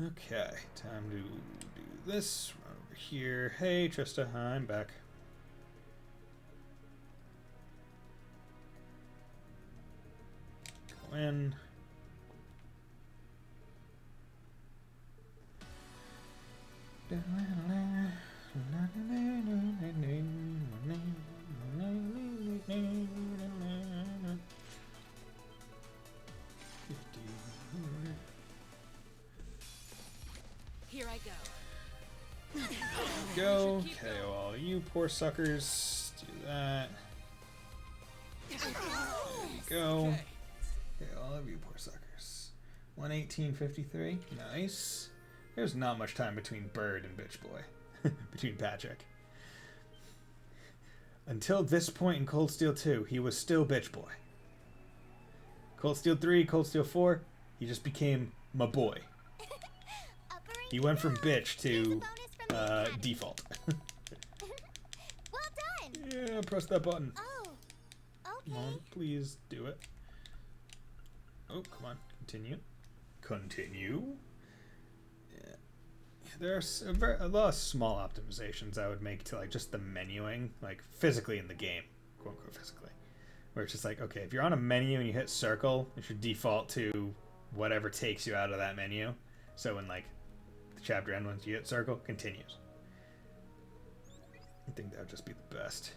Okay, time to do this. Run over here. Hey, Trista, hi, I'm back. Go in. Here I go. Go. KO all you poor suckers. Do that. There you go. KO all of you poor suckers. 118.53. Nice. There's not much time between Bird and Bitch Boy. Between Patrick. Until this point in Cold Steel 2, he was still Bitch Boy. Cold Steel 3, Cold Steel 4, he just became my boy. He went from bitch to default. Well done. Yeah, press that button. Oh, Come on, okay. please do it. Oh, come on, continue. Continue. Yeah. There's a lot of small optimizations I would make to like just the menuing, like physically in the game, quote unquote physically. Where it's just like, okay, if you're on a menu and you hit circle, it should default to whatever takes you out of that menu. So when like the chapter end, once you hit circle, continues. I think that would just be the best.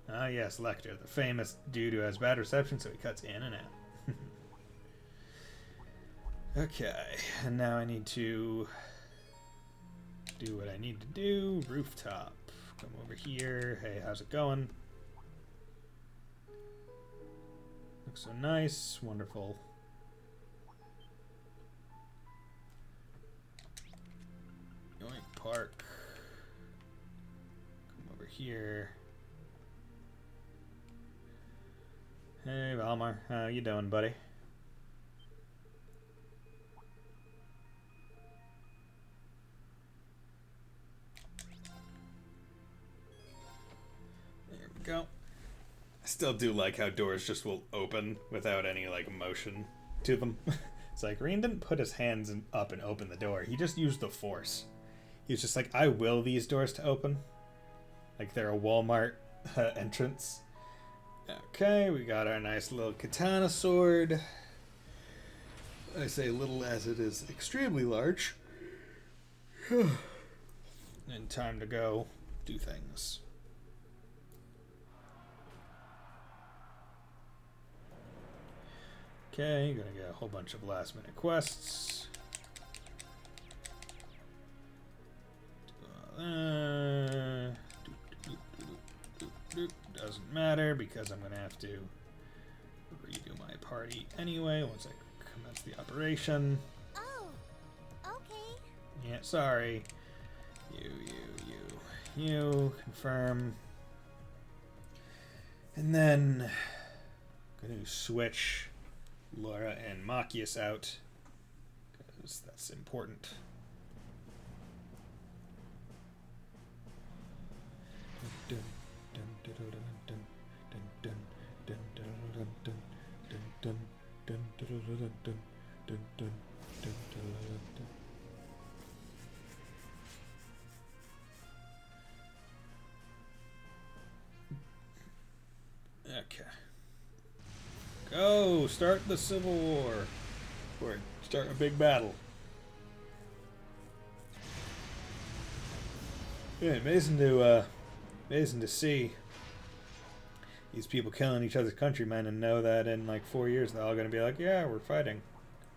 Ah yes, Lecter, the famous dude who has bad reception, so he cuts in and out. Okay, and now I need to do what I need to do. Rooftop. Come over here. Hey, how's it going? Looks so nice. Wonderful. Yoink, park. Come over here. Hey, Valmar. How you doing, buddy? There we go. I still do like how doors just will open without any like motion to them. It's like Reen didn't put his hands up and open the door. He just used the force. He was just like, I will these doors to open. Like they're a Walmart entrance. Okay, we got our nice little katana sword. I say little as it is extremely large. And time to go do things. Okay, gonna get a whole bunch of last minute quests. Doesn't matter because I'm gonna have to redo my party anyway once I Commence the operation. Oh, okay. Yeah, sorry. You. Confirm. And then I'm going to switch Laura and Machias out, because that's important. Okay. Go! Start the Civil War! Or start a big battle. Yeah, amazing to see these people killing each other's countrymen and know that in like 4 years they're all gonna be like, yeah, we're fighting.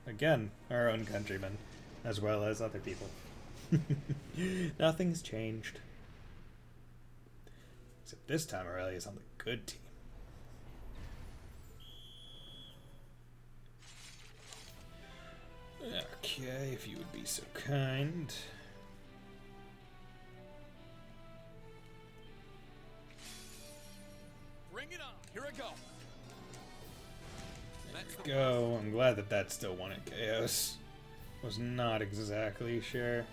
Again, our own countrymen, as well as other people. Nothing's changed. Except this time Aurelia's on the good team. Okay, if you would be so kind. Bring it on. Here I go. Go. I'm glad that that still won at Chaos. Was not exactly sure.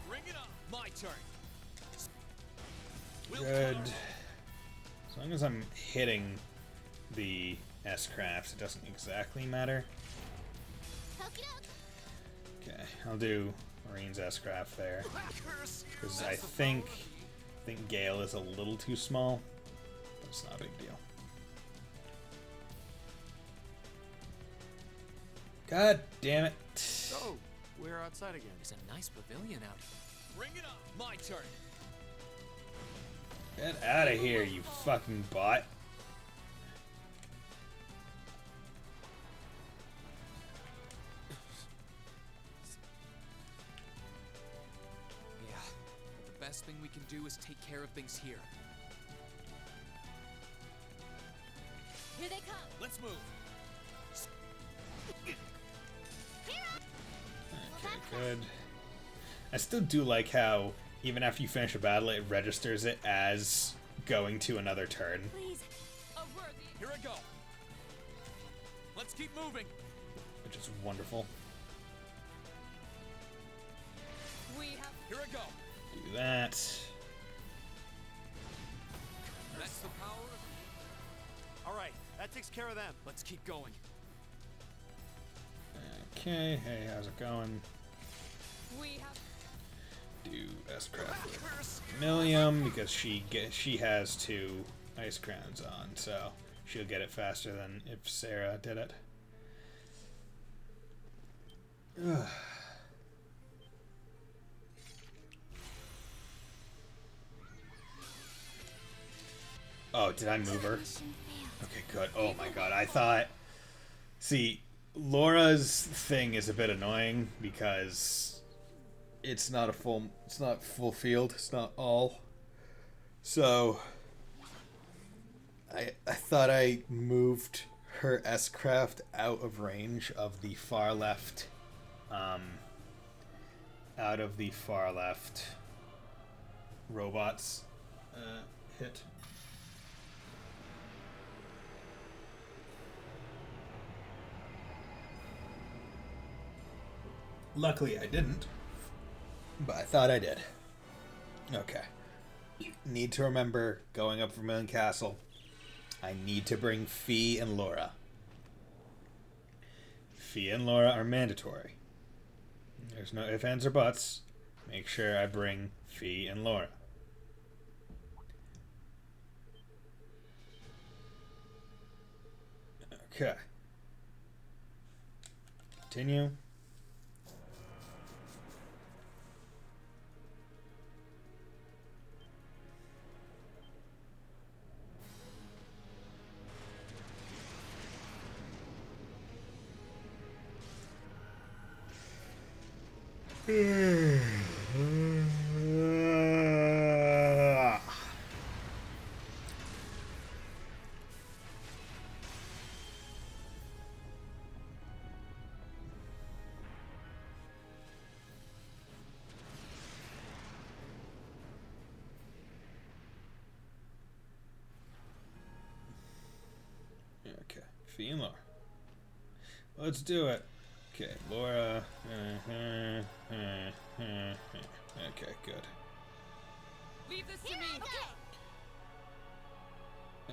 Bring it on. My turn. Good. As long as I'm hitting the S-crafts, it doesn't exactly matter. Okie doke. Okay, I'll do Marine's S-craft there. Because I think Gale is a little too small, but it's not a big deal. God damn it. Oh, we're outside again. There's a nice pavilion out. Bring it on. My turn. Get out of here, you fucking bot. Yeah. The best thing we can do is take care of things here. Here they come. Let's move. Okay, good. I still do like how, even after you finish a battle, it registers it as going to another turn. Please. A worthy. Here I go. Let's keep moving. Which is wonderful. We have. Here I go. Do that. That's the power of... All right, that takes care of them. Let's keep going. Okay, hey, how's it going? We have. Do S-craft with Millium, because she has 2 ice crowns on, so she'll get it faster than if Sarah did it. Ugh. Oh, did I move her? Okay, good. Oh my god, I thought... See, Laura's thing is a bit annoying because it's not full field, it's not all. So I thought I moved her S-craft out of range of the far left robots hit. Luckily I didn't, but I thought I did. Okay. Need to remember, going up Vermilion Castle, I need to bring Fee and Laura. Fee and Laura are mandatory. There's no ifs, ands, or buts. Make sure I bring Fee and Laura. Okay. Continue. Femur. Let's do it. Okay, Laura. Okay, good. Leave this to Here me. I go.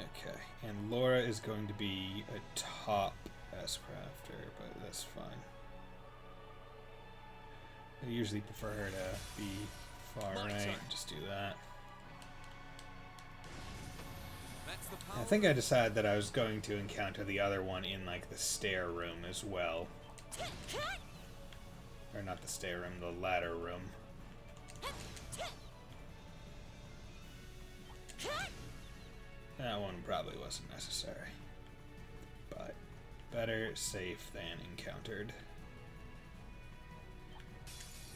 Okay, and Laura is going to be a top S-crafter, but that's fine. I usually prefer her to be far My right. turn. Just do that. That's the I power. think I decided that I was going to encounter the other one in like the stair room as well. Or not the stair room, the ladder room. That one probably wasn't necessary. But better safe than encountered.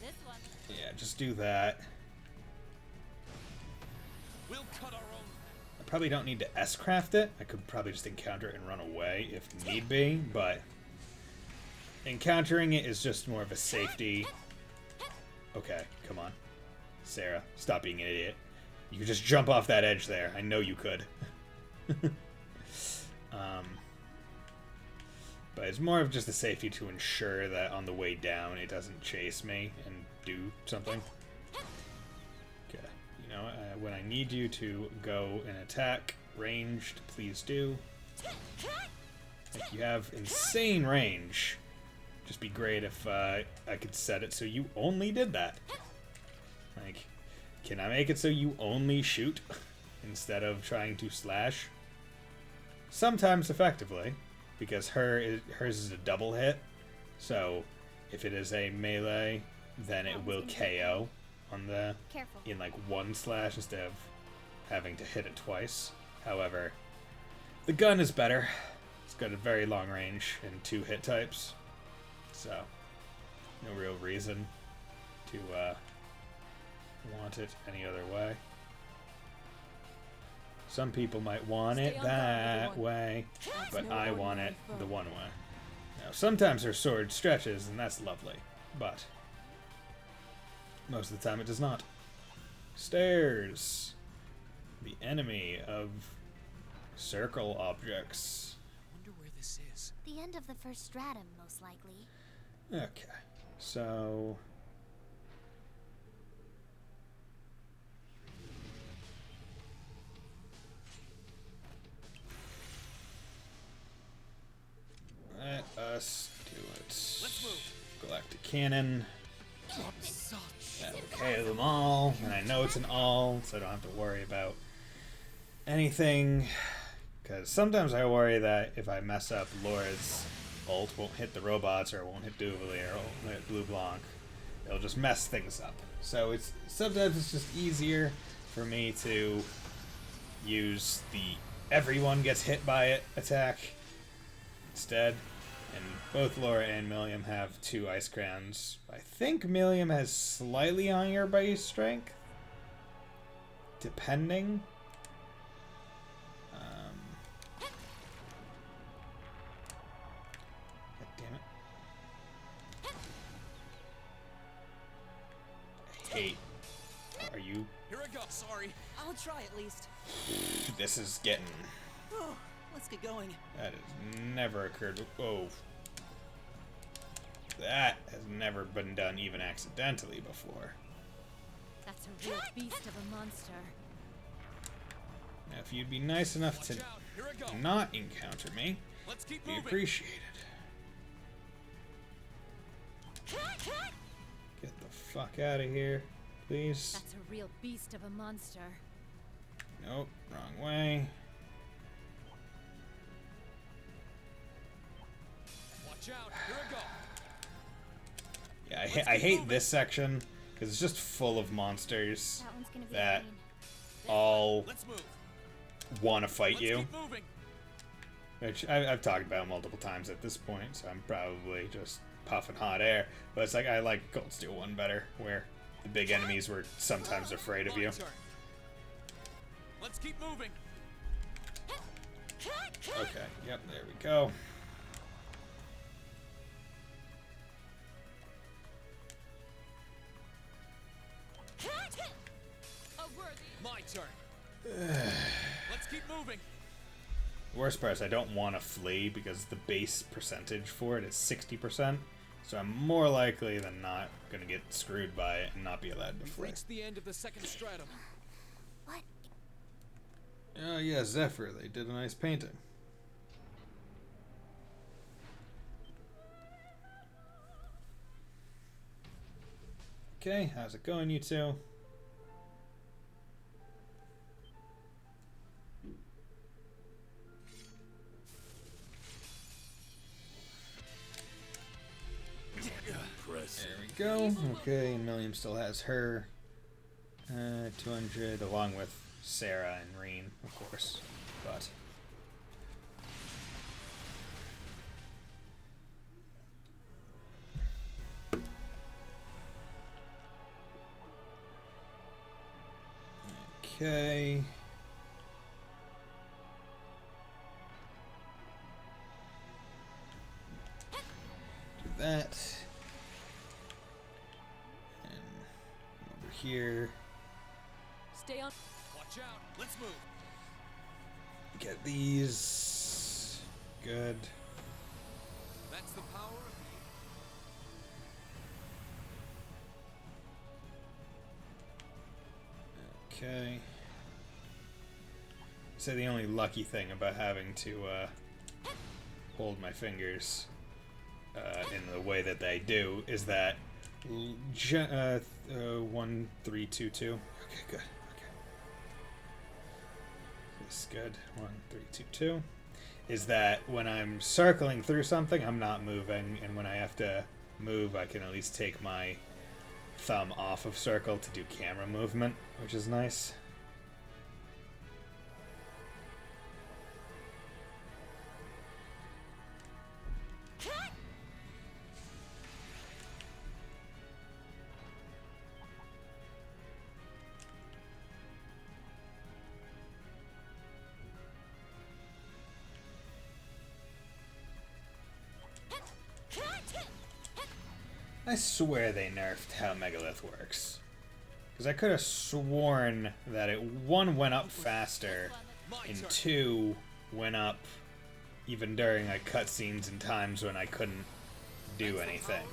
This one. Yeah, just do that. We'll cut our own. I probably don't need to S-craft it. I could probably just encounter it and run away if need be, but encountering it is just more of a safety. Okay, come on. Sarah, stop being an idiot. You could just jump off that edge there. I know you could. But it's more of just a safety to ensure that on the way down it doesn't chase me and do something. Okay, you know, when I need you to go and attack ranged, please do. If you have insane range, just be great if I could set it so you only did that. Like, can I make it so you only shoot instead of trying to slash? Sometimes effectively, because hers is a double hit. So if it is a melee, then it will KO on the Careful. in like one slash instead of having to hit it twice. However, the gun is better. It's got a very long range and 2 hit types, so no real reason to want it any other way. Some people might want it Stay on guard, that everyone. way, That's but no I want ordinary it foe. the one way. Now, sometimes her sword stretches, and that's lovely, but most of the time it does not. Stairs. The enemy of circle objects. Wonder where this is. The end of the first stratum, most likely. Okay, so let us do it. Let's move. Galactic Cannon. Such. That'll KO them all, and I know it's an all, so I don't have to worry about anything. Because sometimes I worry that if I mess up, Laura's ult won't hit the robots, or it won't hit Duvalier, or it won't hit Blue Blanc. It'll just mess things up. So sometimes it's just easier for me to use the everyone gets hit by it attack instead. And both Laura and Milliam have 2 ice crowns. I think Milliam has slightly higher base strength, depending. God damn it! I hate. Are you? Here I go. Sorry. I'll try at least. This is getting. Oh, let's get going. That has never occurred. Oh. That has never been done even accidentally before. That's a real beast of a monster. Now, if you'd be nice enough Watch to out. Here I go. not encounter me, Let's keep be moving. appreciated. Get the fuck out of here, please. That's a real beast of a monster. Nope, wrong way. Watch out. Here I go. Yeah, Let's I keep hate moving. this section because it's just full of monsters That one's gonna be that a pain. all Let's move. want to fight Let's you. keep moving. Which I've talked about multiple times at this point, so I'm probably just puffing hot air. But it's like I like Gold Steel 1 better, where the big enemies were sometimes afraid of My you. turn. Let's keep moving. Okay, yep, there we go. A worthy. My turn. Let's keep moving. Worst part is I don't want to flee because the base percentage for it is 60%. So I'm more likely than not going to get screwed by it and not be allowed to We've flee. reached the end of the second stratum. What? Oh yeah, Zephyr. They did a nice painting. Okay, how's it going, you two? There we go. Okay, Milliam still has her. 200, along with Sarah and Reen, of course. But okay. Do that. And over here. Stay on. Watch out. Let's move. Get these. Good. That's the power of Okay. So the only lucky thing about having to hold my fingers in the way that they do is that 1, 3, 2, 2. Okay, good. Okay. This is good. 1, 3, 2, 2. Is that when I'm circling through something, I'm not moving, and when I have to move, I can at least take my thumb off of circle to do camera movement, which is nice. I swear they nerfed how Megalith works. Because I could have sworn that it, 1, went up faster, and 2, went up even during like cutscenes and times when I couldn't do anything.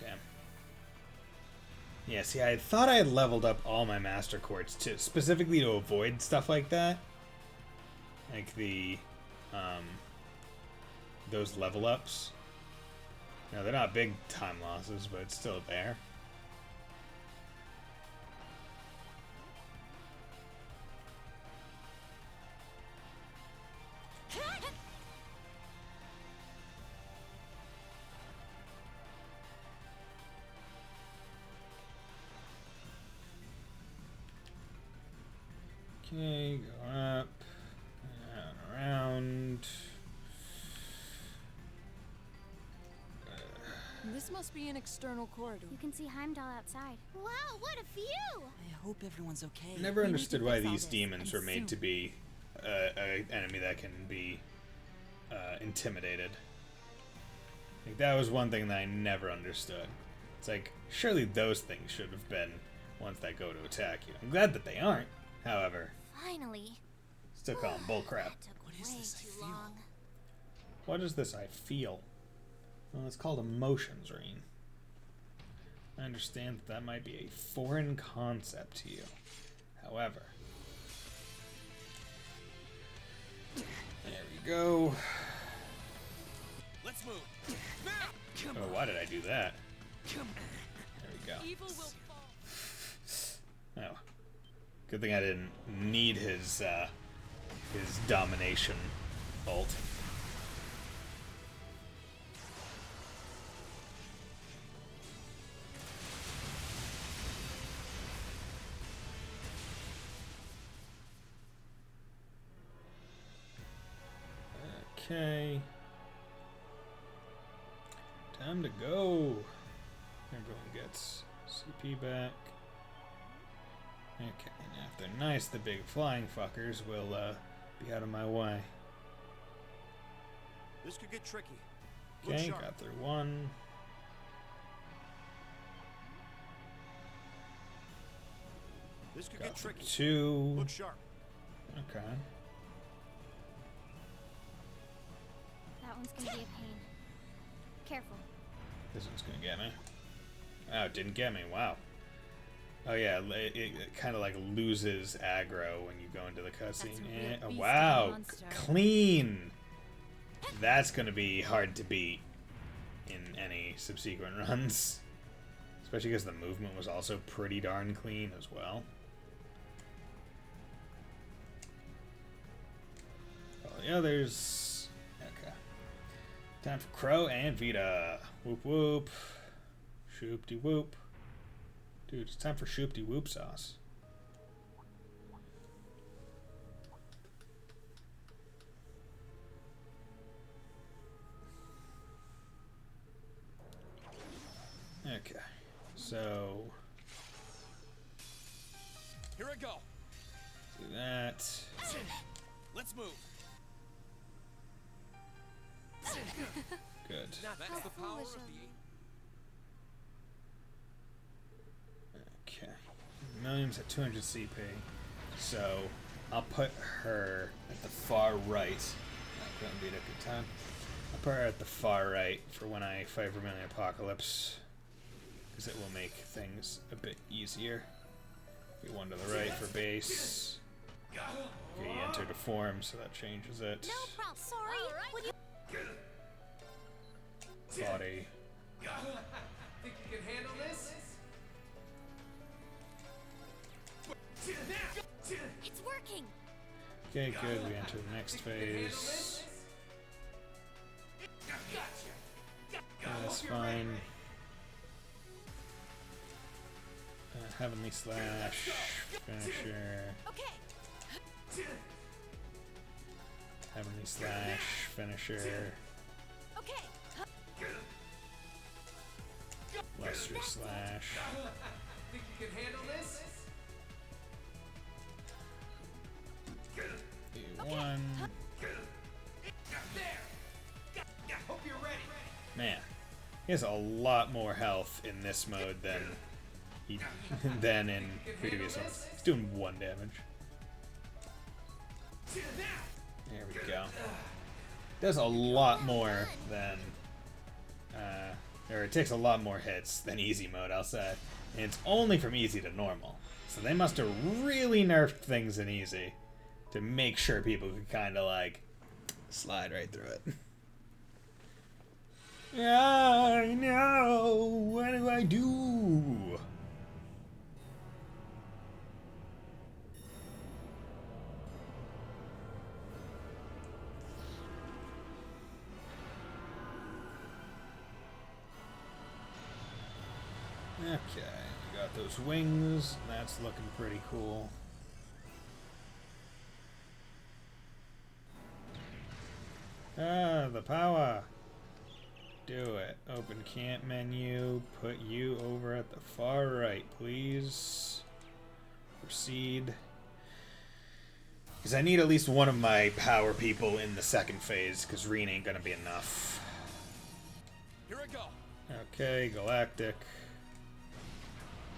Damn. Yeah, see, I thought I had leveled up all my Master Quartz to specifically to avoid stuff like that. Like the, those level ups. No, they're not big time losses, but it's still there. Okay, go up, and around. This must be an external corridor. You can see Heimdall outside. Wow, what a view! I hope everyone's okay. I never We need understood to why fix all these this, demons and were made soon. to be an enemy that can be intimidated. Like, that was one thing that I never understood. It's like, surely those things should have been ones that go to attack you. I'm glad that they aren't, however. Finally. Still call them bullcrap. That took What is way this I too feel? long. What is this I feel? Well, it's called emotions, Reen. I understand that that might be a foreign concept to you. However, there we go. Let's move. Oh, why did I do that? There we go. Evil will fall. Oh, good thing I didn't need his domination ult. Okay. Time to go. Everyone gets CP back. Okay, now if they're nice, the big flying fuckers will be out of my way. This could get tricky. Look Okay, sharp. got through one. This could Got get through tricky. two. Look sharp. Okay. That one's gonna be a pain. Careful. This one's gonna get me. Oh, it didn't get me. Wow. Oh yeah, it kind of like loses aggro when you go into the cutscene. That's a real beast of a Wow, monster. clean. That's gonna be hard to beat in any subsequent runs, especially because the movement was also pretty darn clean as well. All the others. Okay. Time for Crow and Vita. Whoop whoop. Shoop-de whoop. Dude, it's time for shoop-de whoop sauce. Okay. So Here I go. do that. Let's move. Good. That's the power of foolish of the Okay. Millions at 200 CP. So I'll put her at the far right. That couldn't be a good time. I'll put her at the far right for when I fight Vermilion Apocalypse, because it will make things a bit easier. Get one to the right for base. Okay, you enter the form, so that changes it. No problem. Sorry. Would you? Body. Think you can handle this? It's working. Okay, good. We enter the next phase. That's fine. Heavenly Slash. Finisher. Okay. Heavenly Slash. Finisher. Okay. Luster Slash. Think you can handle this? D1. Hope you're ready. Man, he has a lot more health in this mode than than in previous ones. He's doing 1 damage. There we go. Does a lot more than, or it takes a lot more hits than easy mode, I'll say. And it's only from easy to normal. So they must have really nerfed things in easy to make sure people could kind of like slide right through it. Yeah, I know. What do I do? Okay, we got those wings. That's looking pretty cool. Ah, the power. Do it. Open camp menu. Put you over at the far right, please. Proceed. Because I need at least one of my power people in the second phase, because Reen ain't gonna be enough. Here I go. Okay, Galactic.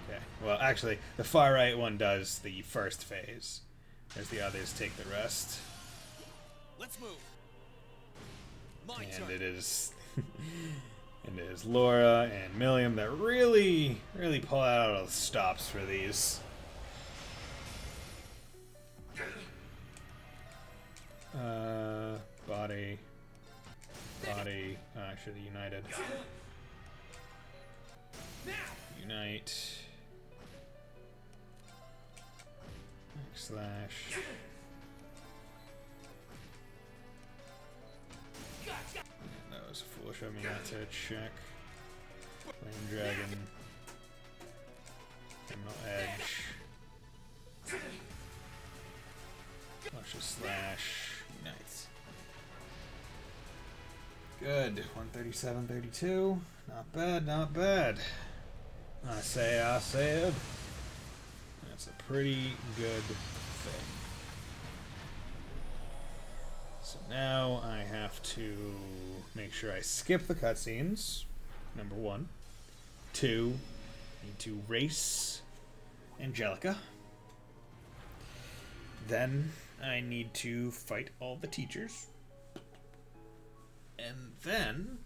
Okay, well, actually, the far right one does the first phase. As the others take the rest. Let's move. My And turn. it is... and it is Laura and Milliam that really pull out all the stops for these. Body. Body. I should have united. Unite. Slash. That was foolish of me not to check. Flame Dragon. Emerald Edge. Luscious Slash. Unite. Good. 137.32. Not bad, not bad. I said. That's a pretty good thing. So now I have to make sure I skip the cutscenes. Number 1. 2. Need to race Angelica. Then I need to fight all the teachers. And then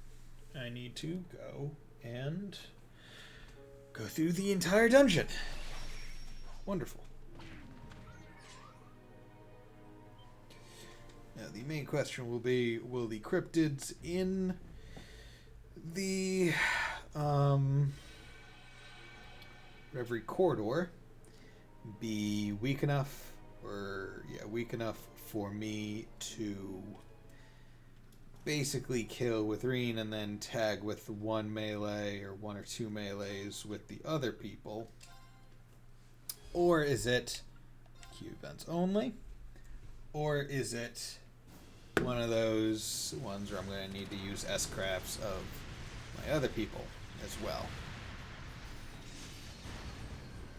I need to go and go through the entire dungeon. Wonderful. Now the main question will be, will the cryptids in the every corridor be weak enough for me to basically kill with Reen and then tag with one melee or one or two melees with the other people? Or is it Q events only? Or is it one of those ones where I'm going to need to use S-crafts of my other people as well?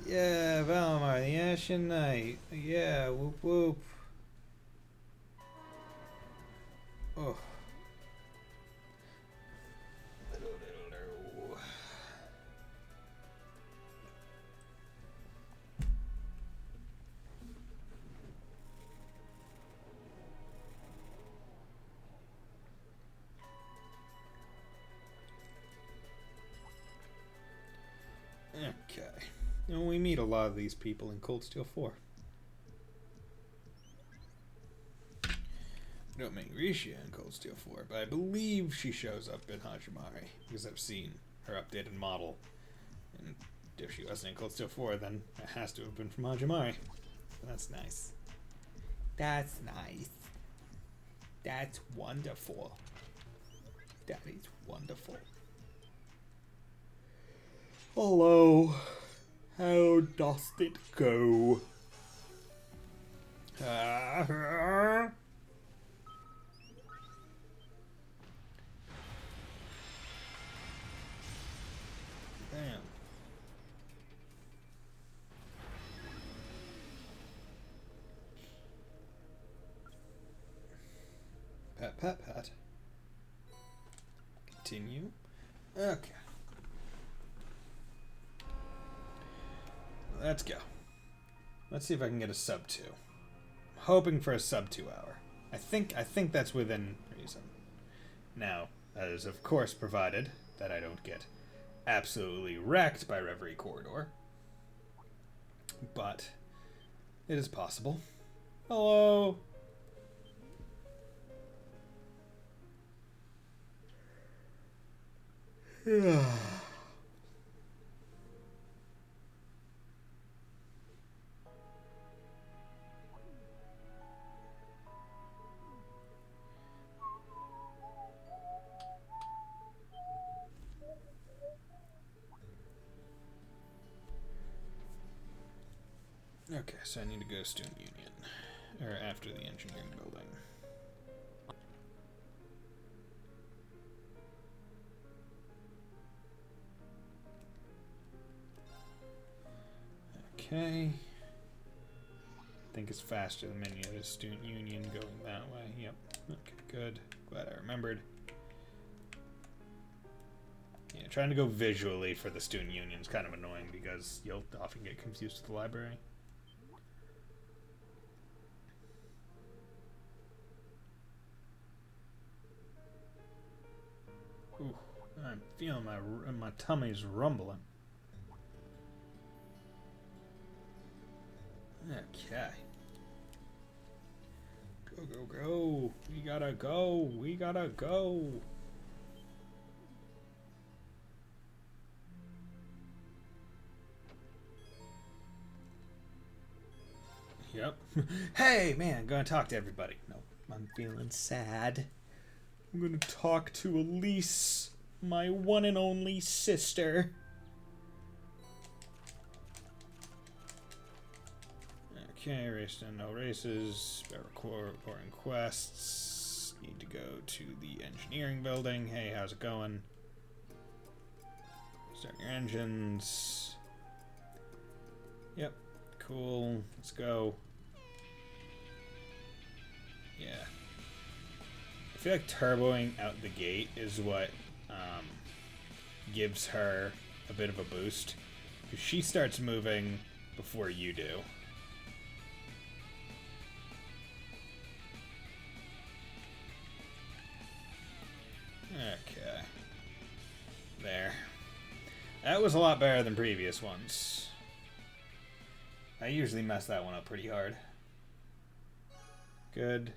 Yeah, Valimar, the Ashen Knight. Yeah, whoop whoop. Oh. Okay. And we meet a lot of these people in Cold Steel 4. We don't meet Risha in Cold Steel 4, but I believe she shows up in Hajimari, because I've seen her updated model. And if she wasn't in Cold Steel 4, then it has to have been from Hajimari. That's nice. That's nice. That's wonderful. That is wonderful. Hello. How does it go? Damn. Pat, pat, pat. Continue. Okay. Let's go. Let's see if I can get a sub 2. I'm hoping for a sub 2 hour. I think that's within reason. Now, that is of course provided that I don't get absolutely wrecked by Reverie Corridor. But it is possible. Hello. Okay, so I need to go Student Union. Or after the engineering building. Okay. I think it's faster than many other Student Union going that way. Yep. Okay, good. Glad I remembered. Yeah, trying to go visually for the Student Union is kind of annoying because you'll often get confused with the library. Ooh, I'm feeling my tummy's rumbling. Okay. Go, go, go. We gotta go. We gotta go. Yep. Hey, man, gonna talk to everybody. No, I'm feeling sad. I'm gonna talk to Elise, my one and only sister. Okay, race and no races. Reporting quests. Need to go to the engineering building. Hey, how's it going? Start your engines. Yep, cool. Let's go. Yeah. I feel like turboing out the gate is what gives her a bit of a boost. Because she starts moving before you do. That was a lot better than previous ones. I usually mess that one up pretty hard. Good.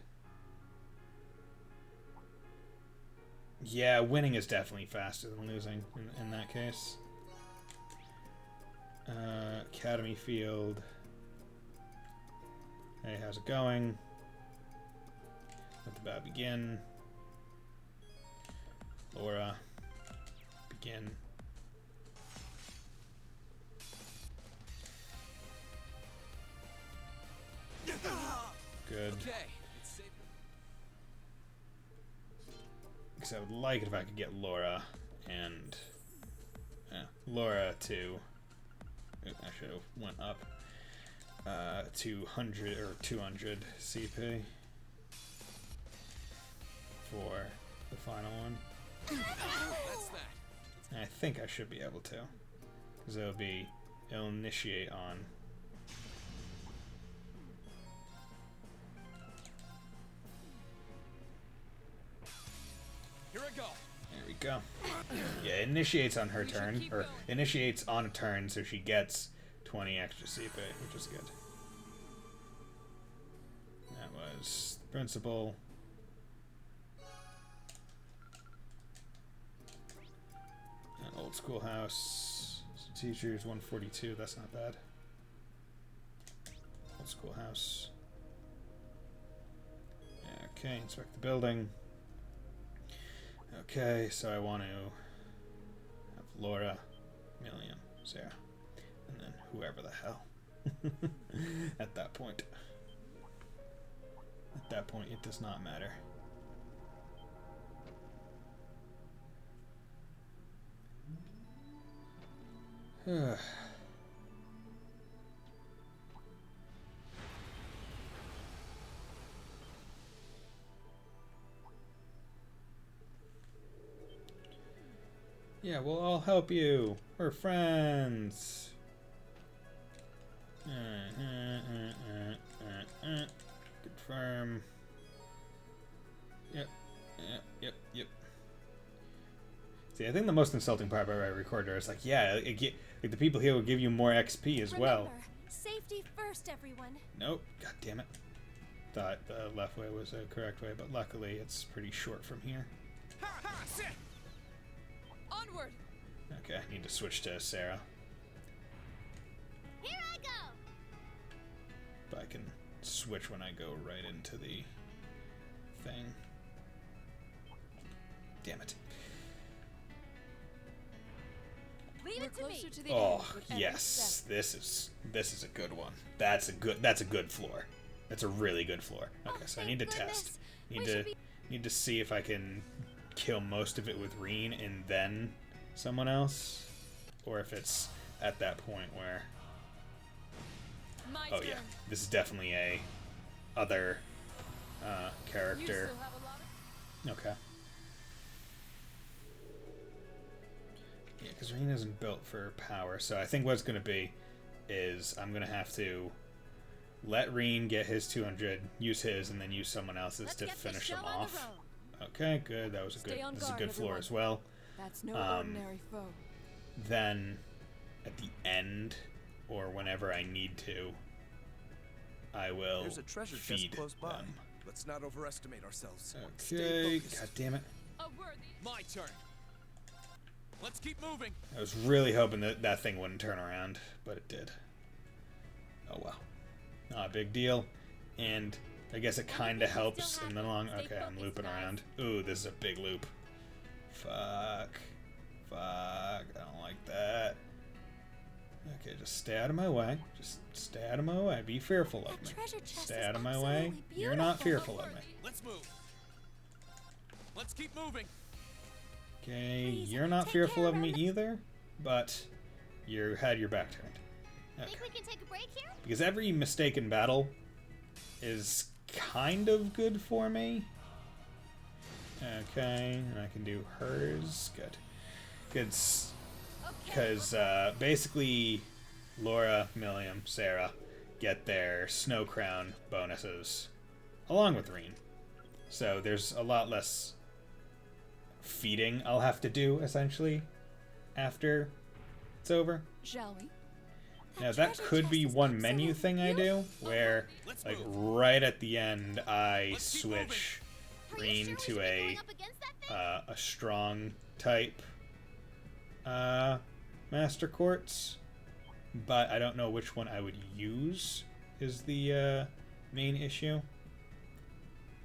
Yeah, winning is definitely faster than losing in that case. Academy Field. Hey, how's it going? Let the battle begin. Laura, begin. Good. Okay. Because I would like it if I could get Laura and Laura to. I should have went up 200 or 200 CP for the final one. That's that. I think I should be able to, because it'll initiate on. Here I go. There we go. Yeah, it initiates on her turn, or initiates on a turn, so she gets 20 extra CP, which is good. That was the principal. An old schoolhouse. Teachers 142. That's not bad. Old schoolhouse. Okay, inspect the building. Okay, so I want to have Laura, Million, Sarah, and then whoever the hell. At that point. At that point, it does not matter. Yeah, we'll all help you. We're friends. Confirm. Yep. See, I think the most insulting part about Recorder is like, yeah, like the people here will give you more XP as well. Remember, safety first, everyone. Nope. God damn it. Thought the left way was the correct way, but luckily it's pretty short from here. Ha ha! Sit. Onward! Okay, I need to switch to Sarah. Here I go. But I can switch when I go right into the thing. Damn it. Leave it to me. To the Oh, end with every yes. step. This is a good one. That's a good floor. That's a really good floor. Okay, so I need to test. Need to see if I can kill most of it with Reen and then someone else, or if it's at that point where My oh turn. yeah, this is definitely a other character. You still have a lot of... Okay. Yeah, because Reen isn't built for power, so I think what's gonna be is I'm gonna have to let Reen get his 200, use his, and then use someone else's Let's to get this finish show him on the off. road. Okay, good. That was a Stay good. on This is a guard, good floor everyone. as well. That's no ordinary foe. Then, at the end, or whenever I need to, I will There's a treasure chest feed close by. them. Let's not overestimate ourselves. Okay. Stay focused. God damn it! A worthy... My turn. Let's keep moving. I was really hoping that that thing wouldn't turn around, but it did. Oh well, not a big deal. And I guess it kind of helps in the long. Okay, I'm looping around. Ooh, this is a big loop. Fuck. I don't like that. Okay, just stay out of my way. Just stay out of my way. Be fearful of That me. treasure chest Stay is out of my way. absolutely You're not beautiful. fearful of me. Let's move. Let's keep moving. Okay, Please, you're not take fearful care of of me him. either, but you had your back turned. Okay. Think we can take a break here? Because every mistaken battle is kind of good for me. Okay, and I can do hers. Good. Good. Because basically, Laura, Milliam, Sarah get their Snow Crown bonuses along with Reen. So there's a lot less feeding I'll have to do, essentially, after it's over. Shall we? Now that could be one menu thing I do, where Let's like move. right at the end I Let's keep switch Are you green sure we to should be a going up against that thing? a strong type Master Quartz, but I don't know which one I would use is the main issue,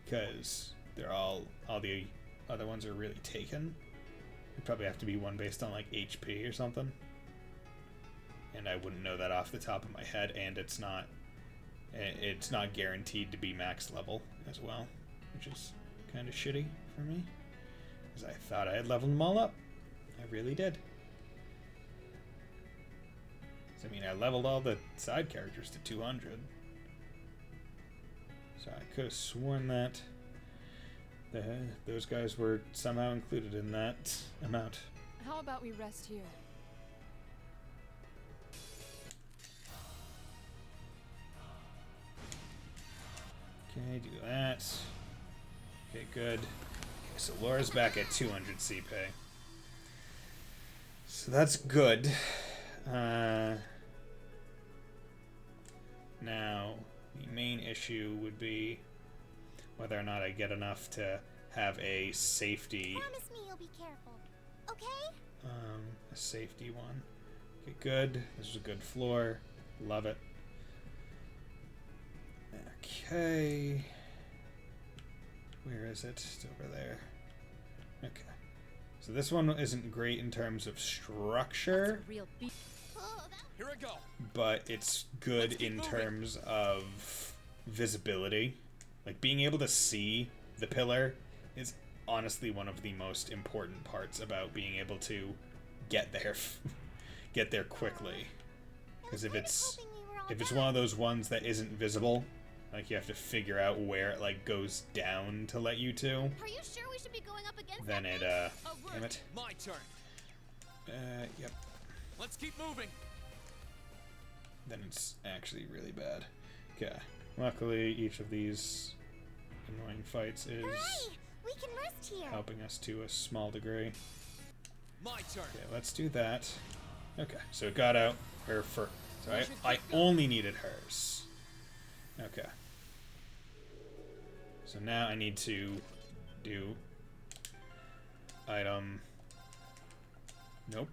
because they're all the other ones are really taken. It'd probably have to be one based on like HP or something, and I wouldn't know that off the top of my head, and it's not guaranteed to be max level as well, which is kind of shitty for me, because I thought I had leveled them all up. I really did. I mean, I leveled all the side characters to 200. So I could have sworn that those guys were somehow included in that amount. How about we rest here? Okay, do that. Okay, good. Okay, so Laura's back at 200 CP. So that's good. Now, the main issue would be whether or not I get enough to have a safety, Promise me you'll be careful, okay? a safety one. Okay, good. This is a good floor. Love it. Okay. Where is it? It's over there. Okay. So this one isn't great in terms of structure, Real beat. Oh, that Here I go. but it's good Let's keep in moving. terms of visibility. Like, being able to see the pillar is honestly one of the most important parts about being able to get there get there quickly. Because if it's one of those ones that isn't visible, like you have to figure out where it like goes down to let you to, Are you sure we should be going up against then that it thing? damn it. My turn. Yep. Let's keep moving. Then it's actually really bad. Okay. Luckily, each of these annoying fights is Hooray! We can rest here. helping us to a small degree. My turn. Okay, let's do that. Okay, so it got out her for. So I only needed hers. Okay. So now I need to do item. Nope.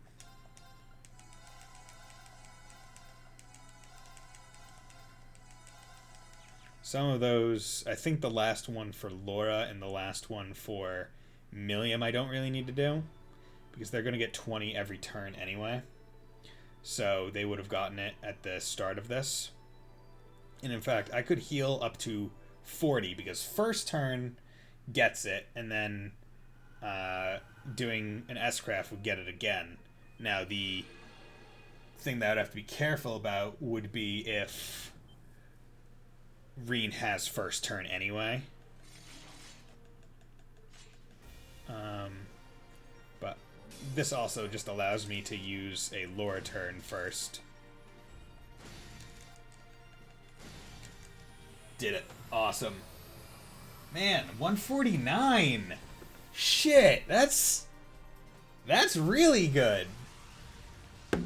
Some of those, I think the last one for Laura and the last one for Milliam I don't really need to do, because they're going to get 20 every turn anyway. So they would have gotten it at the start of this. And in fact, I could heal up to 40, because first turn gets it, and then doing an S-Craft would get it again. Now, the thing that I'd have to be careful about would be if Reen has first turn anyway. But this also just allows me to use a Laura turn first. Did it. Awesome. Man, 149! Shit, that's really good.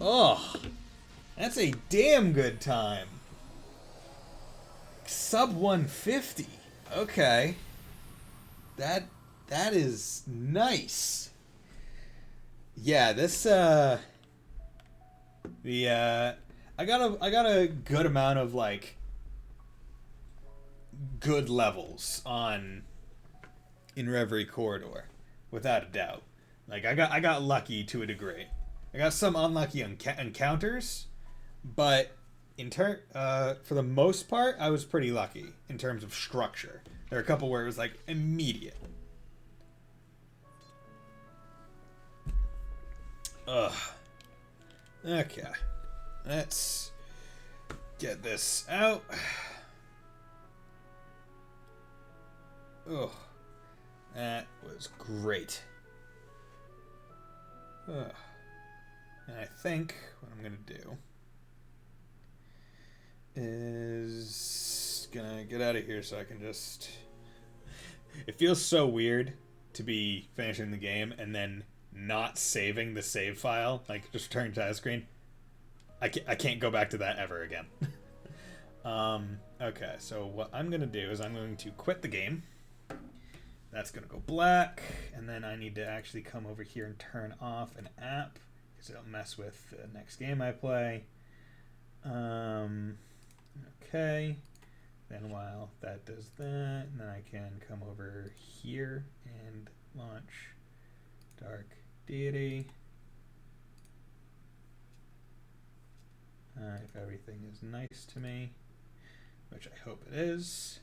Oh, that's a damn good time. Sub 150. Okay. That is nice. Yeah, this I got a good amount of like good levels on in Reverie Corridor, without a doubt. Like I got lucky to a degree. I got some unlucky encounters, but for the most part, I was pretty lucky in terms of structure. There are a couple where it was like immediate. Ugh. Okay. Let's get this out. Ugh. That was great. Ugh. And I think what I'm gonna do is gonna get out of here so I can just. It feels so weird to be finishing the game and then not saving the save file, like just returning to that screen, I can't go back to that ever again. Okay, so what I'm going to do is I'm going to quit the game. That's going to go black, and then I need to actually come over here and turn off an app, because it'll mess with the next game I play. Okay, then while that does that, then I can come over here and launch Dark Deity. If everything is nice to me, which I hope it is.